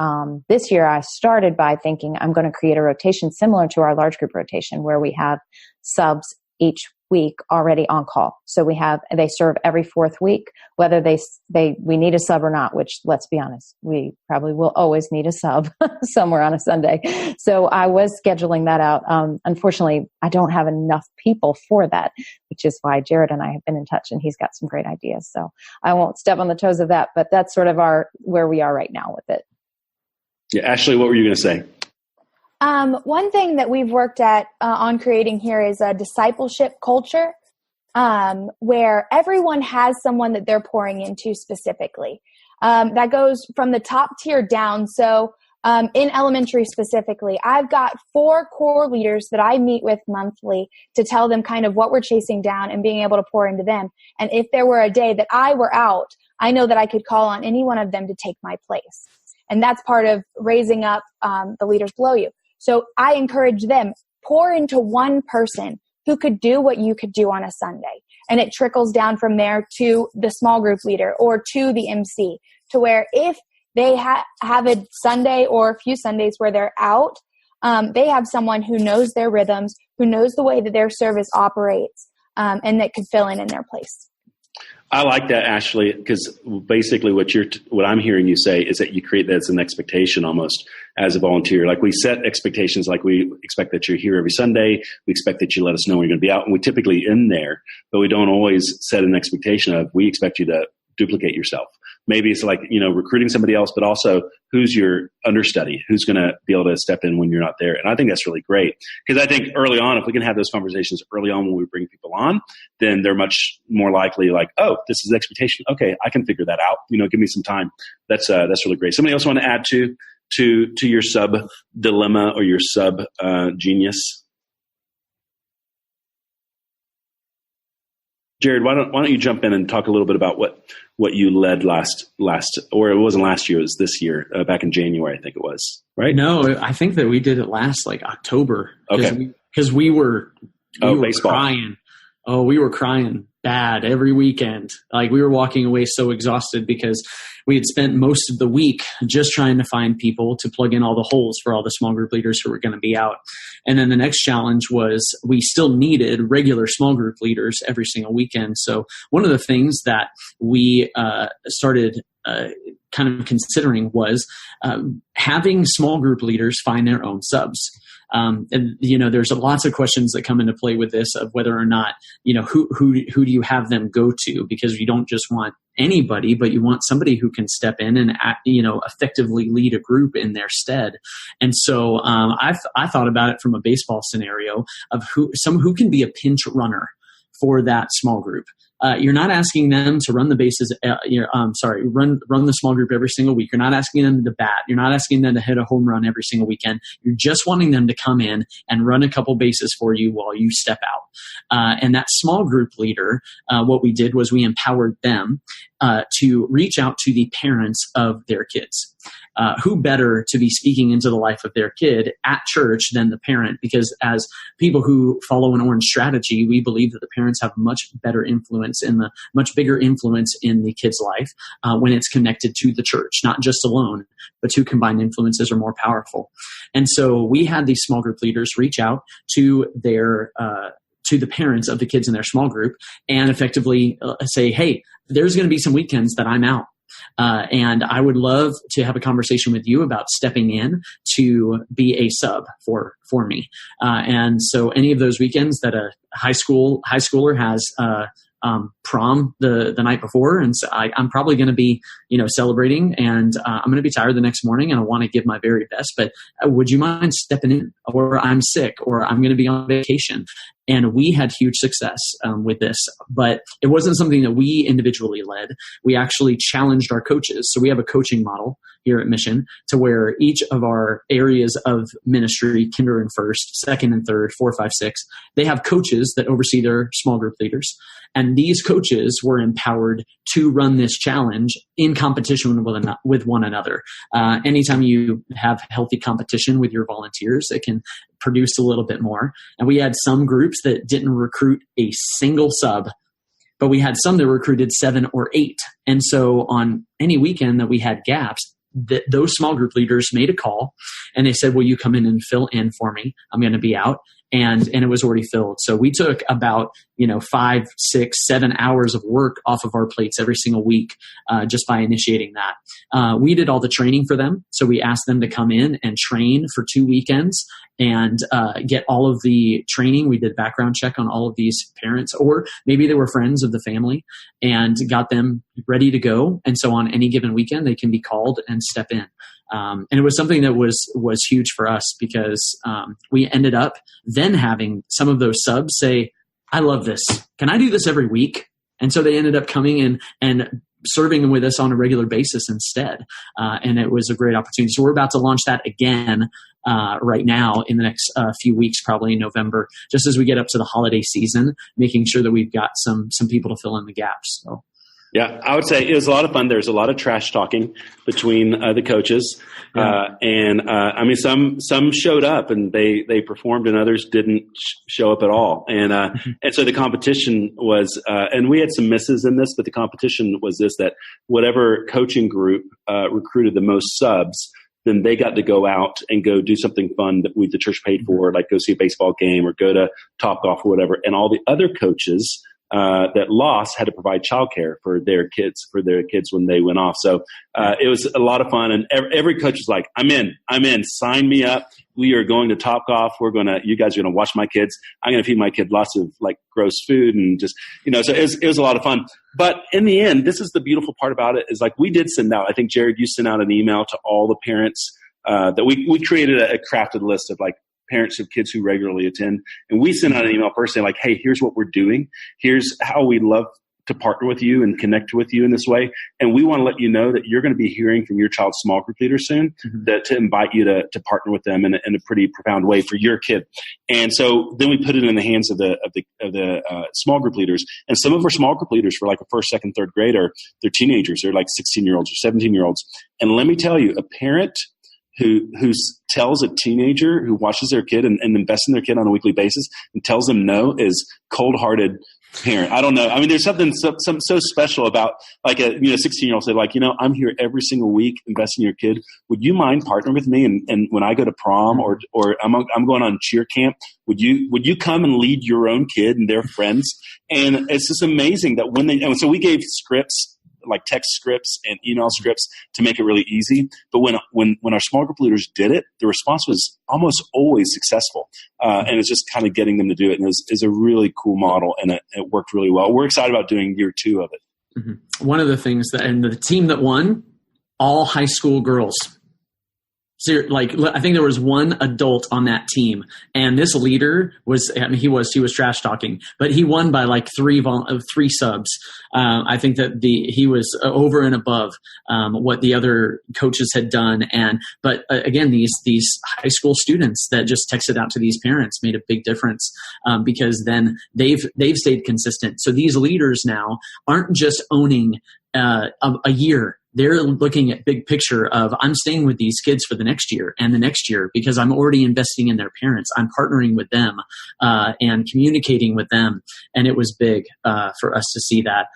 this year I started by thinking I'm going to create a rotation similar to our large group rotation, where we have subs each week already on call. So they serve every 4th week, whether we need a sub or not, which, let's be honest, we probably will always need a sub somewhere on a Sunday. So I was scheduling that out. Unfortunately, I don't have enough people for that, which is why Jared and I have been in touch, and he's got some great ideas. So I won't step on the toes of that, but that's sort of where we are right now with it. Yeah. Ashley, what were you going to say? One thing that we've worked at on creating here is a discipleship culture, where everyone has someone that they're pouring into specifically. That goes from the top tier down. So in elementary specifically, I've got 4 core leaders that I meet with monthly to tell them kind of what we're chasing down and being able to pour into them. And if there were a day that I were out, I know that I could call on any one of them to take my place. And that's part of raising up the leaders below you. So I encourage them, pour into one person who could do what you could do on a Sunday. And it trickles down from there to the small group leader or to the MC, to where if they have a Sunday or a few Sundays where they're out, they have someone who knows their rhythms, who knows the way that their service operates, and that could fill in their place. I like that, Ashley, because basically what I'm hearing you say is that you create that as an expectation almost as a volunteer. Like we set expectations, like we expect that you're here every Sunday. We expect that you let us know when you're going to be out, and we typically end there, but we don't always set an expectation of, we expect you to duplicate yourself. Maybe it's like, recruiting somebody else, but also who's your understudy, who's going to be able to step in when you're not there. And I think that's really great, because I think early on, if we can have those conversations early on when we bring people on, then they're much more likely like, oh, this is the expectation. Okay, I can figure that out. Give me some time. That's really great. Somebody else want to add to your sub dilemma or your sub genius? Jared, why don't you jump in and talk a little bit about what you led last, or it wasn't last year, it was this year, back in January, I think it was, right? No, I think that we did it last October. Okay. Because we were baseball. Crying. Oh, we were crying bad every weekend. Like we were walking away so exhausted because we had spent most of the week just trying to find people to plug in all the holes for all the small group leaders who were going to be out. And then the next challenge was we still needed regular small group leaders every single weekend. So one of the things that we started kind of considering was having small group leaders find their own subs. And there's lots of questions that come into play with this of whether or not, who do you have them go to? Because you don't just want anybody, but you want somebody who can step in and, effectively lead a group in their stead. And so I thought about it from a baseball scenario of who can be a pinch runner for that small group. You're not asking them to run the bases. Run the small group every single week. You're not asking them to bat. You're not asking them to hit a home run every single weekend. You're just wanting them to come in and run a couple bases for you while you step out. And that small group leader, what we did was we empowered them to reach out to the parents of their kids. Who better to be speaking into the life of their kid at church than the parent? Because as people who follow an orange strategy, we believe that the parents have much better influence and the much bigger influence in the kid's life when it's connected to the church, not just alone, but two combined influences are more powerful. And so we had these small group leaders reach out to their to the parents of the kids in their small group and effectively say, hey, there's going to be some weekends that I'm out. And I would love to have a conversation with you about stepping in to be a sub for me. And so any of those weekends that a high schooler has prom the night before, and so I'm probably going to be celebrating, and I'm going to be tired the next morning, and I want to give my very best. But would you mind stepping in? Or I'm sick, or I'm going to be on vacation. And we had huge success with this, but it wasn't something that we individually led. We actually challenged our coaches. So we have a coaching model here at Mission to where each of our areas of ministry, kinder and first, second and third, 4, 5, 6, they have coaches that oversee their small group leaders. And these coaches were empowered to run this challenge in competition with one another. Anytime you have healthy competition with your volunteers, it can produce a little bit more. And we had some groups that didn't recruit a single sub, but we had some that recruited 7 or 8. And so on any weekend that we had gaps, those small group leaders made a call and they said, will you come in and fill in for me? I'm going to be out. And it was already filled. So we took about, 5, 6, 7 hours of work off of our plates every single week, just by initiating that. We did all the training for them. So we asked them to come in and train for 2 weekends and get all of the training. We did background check on all of these parents, or maybe they were friends of the family, and got them ready to go. And so on any given weekend, they can be called and step in. And it was something that was huge for us because we ended up then having some of those subs say, I love this. Can I do this every week? And so they ended up coming in and serving with us on a regular basis instead. And it was a great opportunity. So we're about to launch that again right now in the next few weeks, probably in November, just as we get up to the holiday season, making sure that we've got some people to fill in the gaps. So. Yeah, I would say it was a lot of fun. There's a lot of trash talking between the coaches. Yeah. I mean, some showed up and they performed and others didn't show up at all. And so the competition was, and we had some misses in this, but the competition was this, that whatever coaching group recruited the most subs then they got to go out and go do something fun that the church paid for, like go see a baseball game or go to Topgolf or whatever. And all the other coaches that lost had to provide childcare for their kids when they went off. So it was a lot of fun, and every coach was like, "I'm in, sign me up. We are going to Topgolf. You guys are gonna watch my kids. I'm gonna feed my kid lots of like gross food and just, so it was a lot of fun." But in the end, this is the beautiful part about it, is like we did send out, I think Jared, you sent out an email to all the parents that we created a crafted list of like parents of kids who regularly attend. And we sent out an email personally like, "Hey, here's what we're doing. Here's how we love to partner with you and connect with you in this way. And we want to let you know that you're going to be hearing from your child's small group leader soon, that to invite you to partner with them in a pretty profound way for your kid." And so then we put it in the hands of the small group leaders. And some of our small group leaders for like a first, second, third grade they're teenagers. They're like 16-year-olds or 17-year-olds. And let me tell you, a parent who tells a teenager who watches their kid and invests in their kid on a weekly basis and tells them no is cold-hearted parent. I don't know. I mean, there's something so special about like a 16-year-old say like, "I'm here every single week investing in your kid. Would you mind partnering with me? And when I go to prom or I'm going on cheer camp, would you come and lead your own kid and their friends?" And it's just amazing that and so we gave scripts, like text scripts and email scripts to make it really easy. But when our small group leaders did it, the response was almost always successful. And it's just kind of getting them to do it. And it's a really cool model, and it worked really well. We're excited about doing year 2 of it. Mm-hmm. One of the things and the team that won, all high school girls. So I think there was one adult on that team, and this leader he was trash talking, but he won by like three subs. I think that he was over and above what the other coaches had done. But again, these high school students that just texted out to these parents made a big difference because then they've stayed consistent. So these leaders now aren't just owning a year. They're looking at big picture of, I'm staying with these kids for the next year and the next year because I'm already investing in their parents. I'm partnering with them and communicating with them. And it was big for us to see that.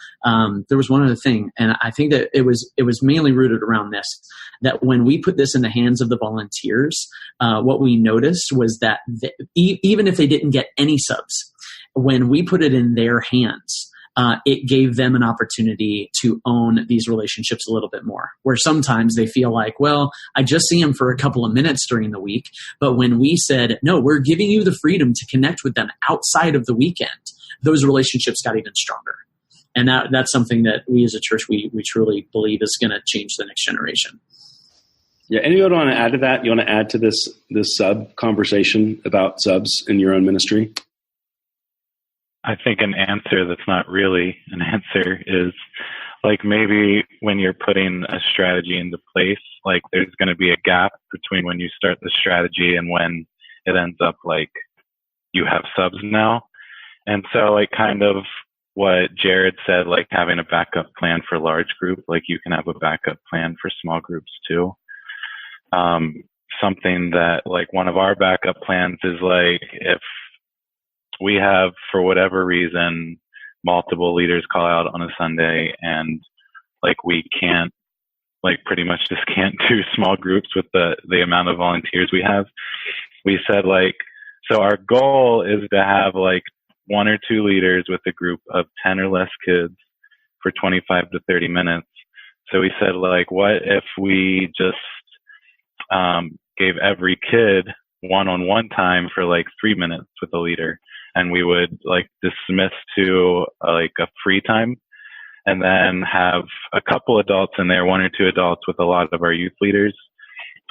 There was one other thing, and I think that it was mainly rooted around this, that when we put this in the hands of the volunteers, what we noticed was that even if they didn't get any subs, when we put it in their hands, it gave them an opportunity to own these relationships a little bit more, where sometimes they feel like, well, I just see them for a couple of minutes during the week. But when we said, no, we're giving you the freedom to connect with them outside of the weekend, those relationships got even stronger. And that's something that we as a church, we truly believe is going to change the next generation. Yeah. Anyone want to add to that? You want to add to this sub conversation about subs in your own ministry? I think an answer that's not really an answer is like maybe when you're putting a strategy into place, like there's going to be a gap between when you start the strategy and when it ends up like you have subs now. And so like kind of what Jared said, like having a backup plan for large group, like you can have a backup plan for small groups too. Something that like one of our backup plans is like if we have, for whatever reason, multiple leaders call out on a Sunday and like we can't, like pretty much just can't do small groups with the amount of volunteers we have. We said like, so our goal is to have like 1 or 2 leaders with a group of 10 or less kids for 25 to 30 minutes. So we said like, what if we just gave every kid one-on-one time for like 3 minutes with a leader? And we would like dismiss to like a free time and then have a couple adults in there, 1 or 2 adults with a lot of our youth leaders.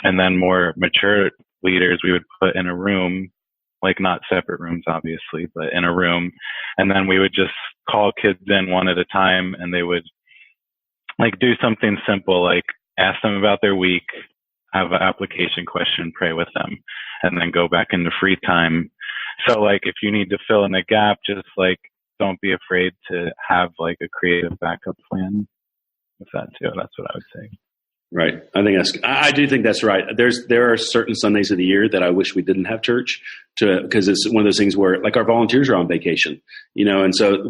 And then more mature leaders we would put in a room, like not separate rooms, obviously, but in a room. And then we would just call kids in one at a time and they would like do something simple, like ask them about their week, have an application question, pray with them, and then go back into free time. So like if you need to fill in a gap, just like don't be afraid to have like a creative backup plan with that too. That's what I would say. Right. I do think that's right. There are certain Sundays of the year that I wish we didn't have church because it's one of those things where like our volunteers are on vacation, and so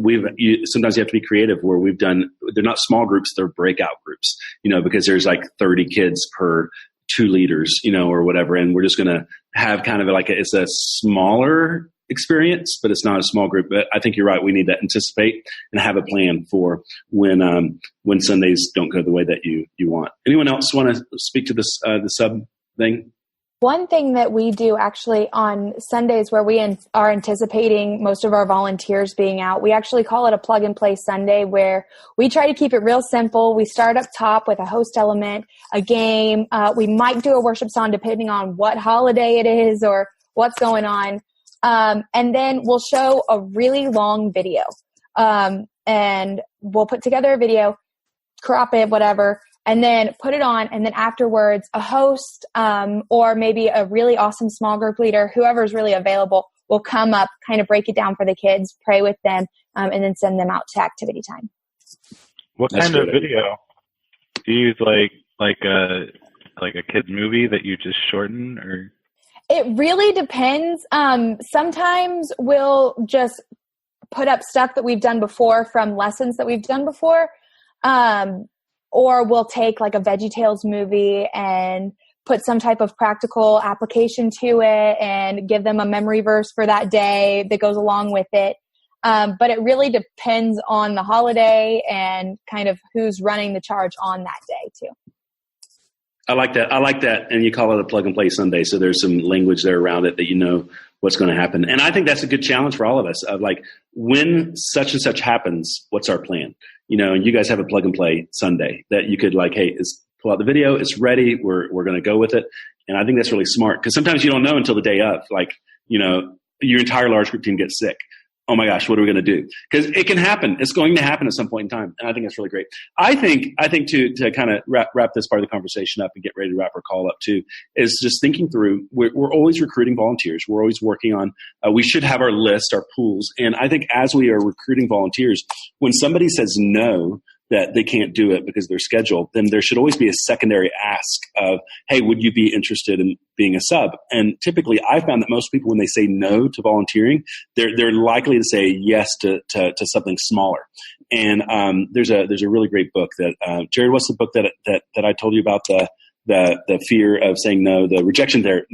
sometimes you have to be creative where they're not small groups, they're breakout groups, because there's like 30 kids per 2 leaders, or whatever. And we're just going to have kind of it's a smaller experience, but it's not a small group. But I think you're right. We need to anticipate and have a plan for when Sundays don't go the way that you want. Anyone else want to speak to this, the sub thing? One thing that we do actually on Sundays where we are anticipating most of our volunteers being out, we actually call it a plug and play Sunday, where we try to keep it real simple. We start up top with a host element, a game. We might do a worship song depending on what holiday it is or what's going on. And then we'll show a really long video. And we'll put together a video, crop it, whatever, and then put it on. And then afterwards, a host or maybe a really awesome small group leader, whoever's really available, will come up, kind of break it down for the kids, pray with them, and then send them out to activity time. What kind of video? Do you use like a kid's movie that you just shorten, or? It really depends. Sometimes we'll just put up stuff that we've done before from lessons that we've done before. Or we'll take like a VeggieTales movie and put some type of practical application to it and give them a memory verse for that day that goes along with it. But it really depends on the holiday and kind of who's running the charge on that day too. I like that. And you call it a plug and play Sunday. So there's some language there around it that what's going to happen. And I think that's a good challenge for all of us of when such and such happens, what's our plan? And you guys have a plug and play Sunday that you could hey, pull out the video. It's ready. We're going to go with it. And I think that's really smart because sometimes you don't know until the day of, your entire large group team gets sick. Oh my gosh, what are we going to do? Because it can happen. It's going to happen at some point in time. And I think that's really great. I think to kind of wrap this part of the conversation up and get ready to wrap our call up too, is just thinking through, we're always recruiting volunteers. We're always working on, we should have our list, our pools. And I think as we are recruiting volunteers, when somebody says no, that they can't do it because of their schedule, then there should always be a secondary ask of, hey, would you be interested in being a sub? And typically I found that most people, when they say no to volunteering, they're likely to say yes to something smaller. And there's a really great book that Jared, what's the book that I told you about, the fear of saying no, the rejection there,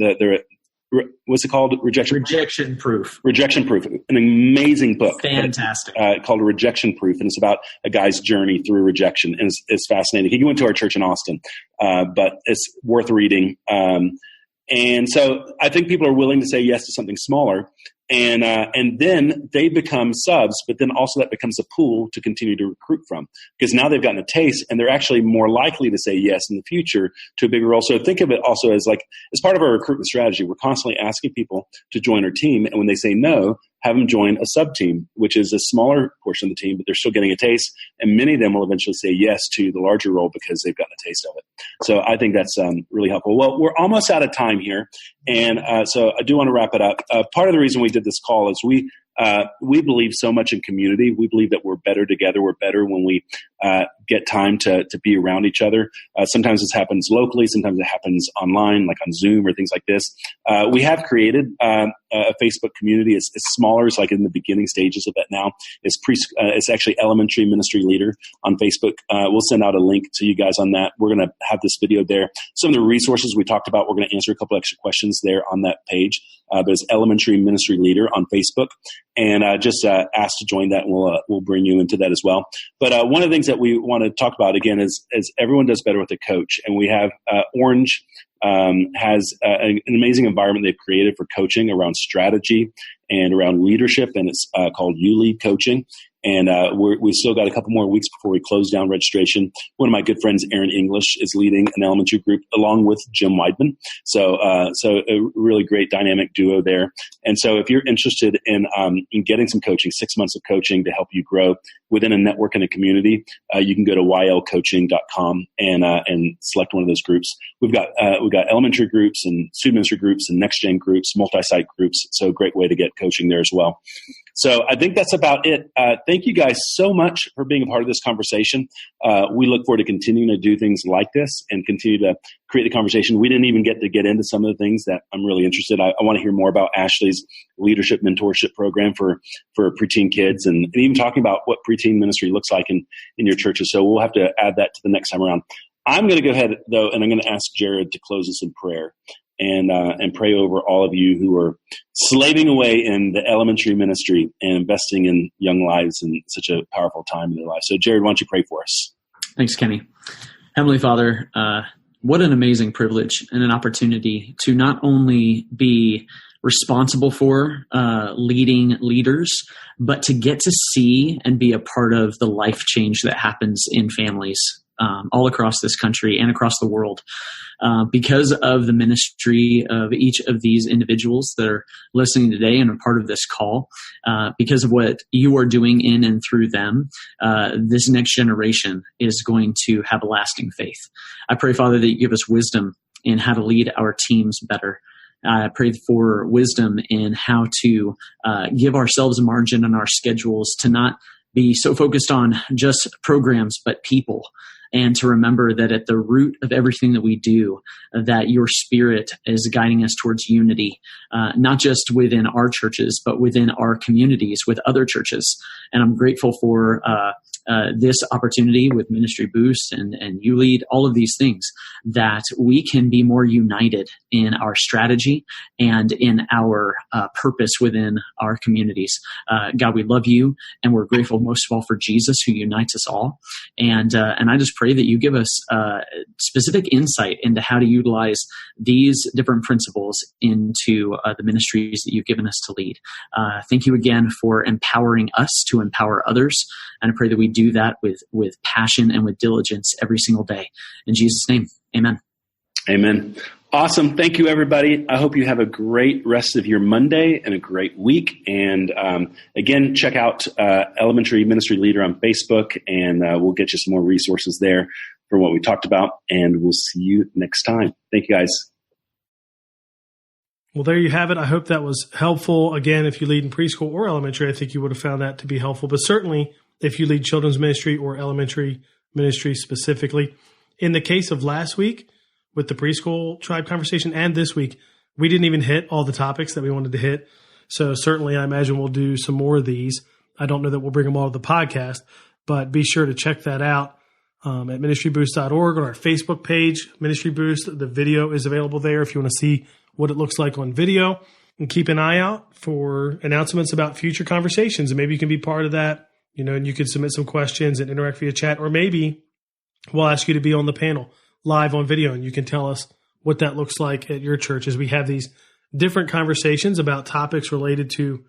what's it called? Rejection Proof. Rejection Proof. An amazing book. Fantastic. Called Rejection Proof. And it's about a guy's journey through rejection. And it's fascinating. He went to our church in Austin, but it's worth reading. And so I think people are willing to say yes to something smaller. And then they become subs, but then also that becomes a pool to continue to recruit from, because now they've gotten a taste and they're actually more likely to say yes in the future to a bigger role. So think of it also as as part of our recruitment strategy, we're constantly asking people to join our team. And when they say no, have them join a sub team, which is a smaller portion of the team, but they're still getting a taste. And many of them will eventually say yes to the larger role because they've gotten a taste of it. So I think that's really helpful. Well, we're almost out of time here. And so I do want to wrap it up. Part of the reason we did this call is we believe so much in community. We believe that we're better together. We're better when we get time to be around each other. Sometimes this happens locally. Sometimes it happens online, like on Zoom or things like this. We have created a Facebook community. It's smaller. It's in the beginning stages of that now. It's actually Elementary Ministry Leader on Facebook. We'll send out a link to you guys on that. We're going to have this video there. Some of the resources we talked about, we're going to answer a couple extra questions there on that page. But it's Elementary Ministry Leader on Facebook. And just ask to join that, and we'll bring you into that as well. But one of the things that we want to talk about again is everyone does better with a coach, and we have Orange has an amazing environment they've created for coaching around strategy and around leadership, and it's called You Lead Coaching. And we still got a couple more weeks before we close down registration. One of my good friends, Aaron English, is leading an elementary group along with Jim Weidman. So a really great dynamic duo there. And so if you're interested in getting some coaching, 6 months of coaching to help you grow within a network and a community, you can go to ylcoaching.com and select one of those groups. We've got elementary groups and student ministry groups and next gen groups, multi-site groups. So a great way to get coaching there as well. So I think that's about it. Thank you guys so much for being a part of this conversation. We look forward to continuing to do things like this and continue to create the conversation. We didn't even get into some of the things that I'm really interested in. I want to hear more about Ashley's leadership mentorship program for preteen kids and even talking about what preteen ministry looks like in your churches. So we'll have to add that to the next time around. I'm going to go ahead, though, and I'm going to ask Jared to close us in prayer and pray over all of you who are slaving away in the elementary ministry and investing in young lives in such a powerful time in their lives. So, Jared, why don't you pray for us? Thanks, Kenny. Heavenly Father, what an amazing privilege and an opportunity to not only be responsible for leading leaders, but to get to see and be a part of the life change that happens in families all across this country and across the world. Because of the ministry of each of these individuals that are listening today and are part of this call, because of what you are doing in and through them, this next generation is going to have a lasting faith. I pray, Father, that you give us wisdom in how to lead our teams better. I pray for wisdom in how to give ourselves a margin in our schedules to not be so focused on just programs, but people. And to remember that at the root of everything that we do, that your Spirit is guiding us towards unity, not just within our churches, but within our communities with other churches. And I'm grateful for this opportunity with Ministry Boost and You Lead, all of these things, that we can be more united in our strategy and in our purpose within our communities. God, we love you, and we're grateful most of all for Jesus, who unites us all. And I just pray that you give us specific insight into how to utilize these different principles into the ministries that you've given us to lead. Thank you again for empowering us to empower others. And I pray that we do that with passion and with diligence every single day. In Jesus' name, amen. Amen. Awesome. Thank you, everybody. I hope you have a great rest of your Monday and a great week. And again, check out Elementary Ministry Leader on Facebook, and we'll get you some more resources there for what we talked about. And we'll see you next time. Thank you, guys. Well, there you have it. I hope that was helpful. Again, if you lead in preschool or elementary, I think you would have found that to be helpful. But certainly, if you lead children's ministry or elementary ministry specifically. In the case of last week with the preschool tribe conversation and this week, we didn't even hit all the topics that we wanted to hit. So certainly I imagine we'll do some more of these. I don't know that we'll bring them all to the podcast, but be sure to check that out at ministryboost.org on our Facebook page, Ministry Boost. The video is available there if you want to see what it looks like on video. And keep an eye out for announcements about future conversations. And maybe you can be part of that, and you can submit some questions and interact via chat. Or maybe we'll ask you to be on the panel live on video, and you can tell us what that looks like at your church as we have these different conversations about topics related to,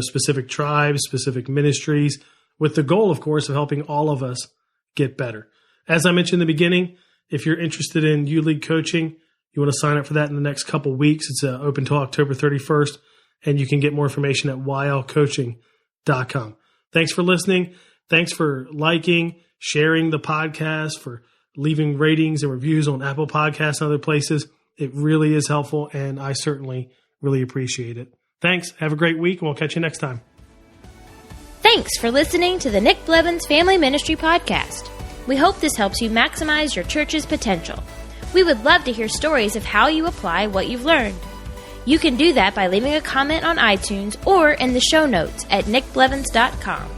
specific tribes, specific ministries, with the goal, of course, of helping all of us get better. As I mentioned in the beginning, if you're interested in U-League coaching, you want to sign up for that in the next couple weeks. It's open till October 31st, and you can get more information at ylcoaching.com. Thanks for listening. Thanks for liking, sharing the podcast, for leaving ratings and reviews on Apple Podcasts and other places. It really is helpful, and I certainly really appreciate it. Thanks. Have a great week, and we'll catch you next time. Thanks for listening to the Nick Blevins Family Ministry Podcast. We hope this helps you maximize your church's potential. We would love to hear stories of how you apply what you've learned. You can do that by leaving a comment on iTunes or in the show notes at nickblevins.com.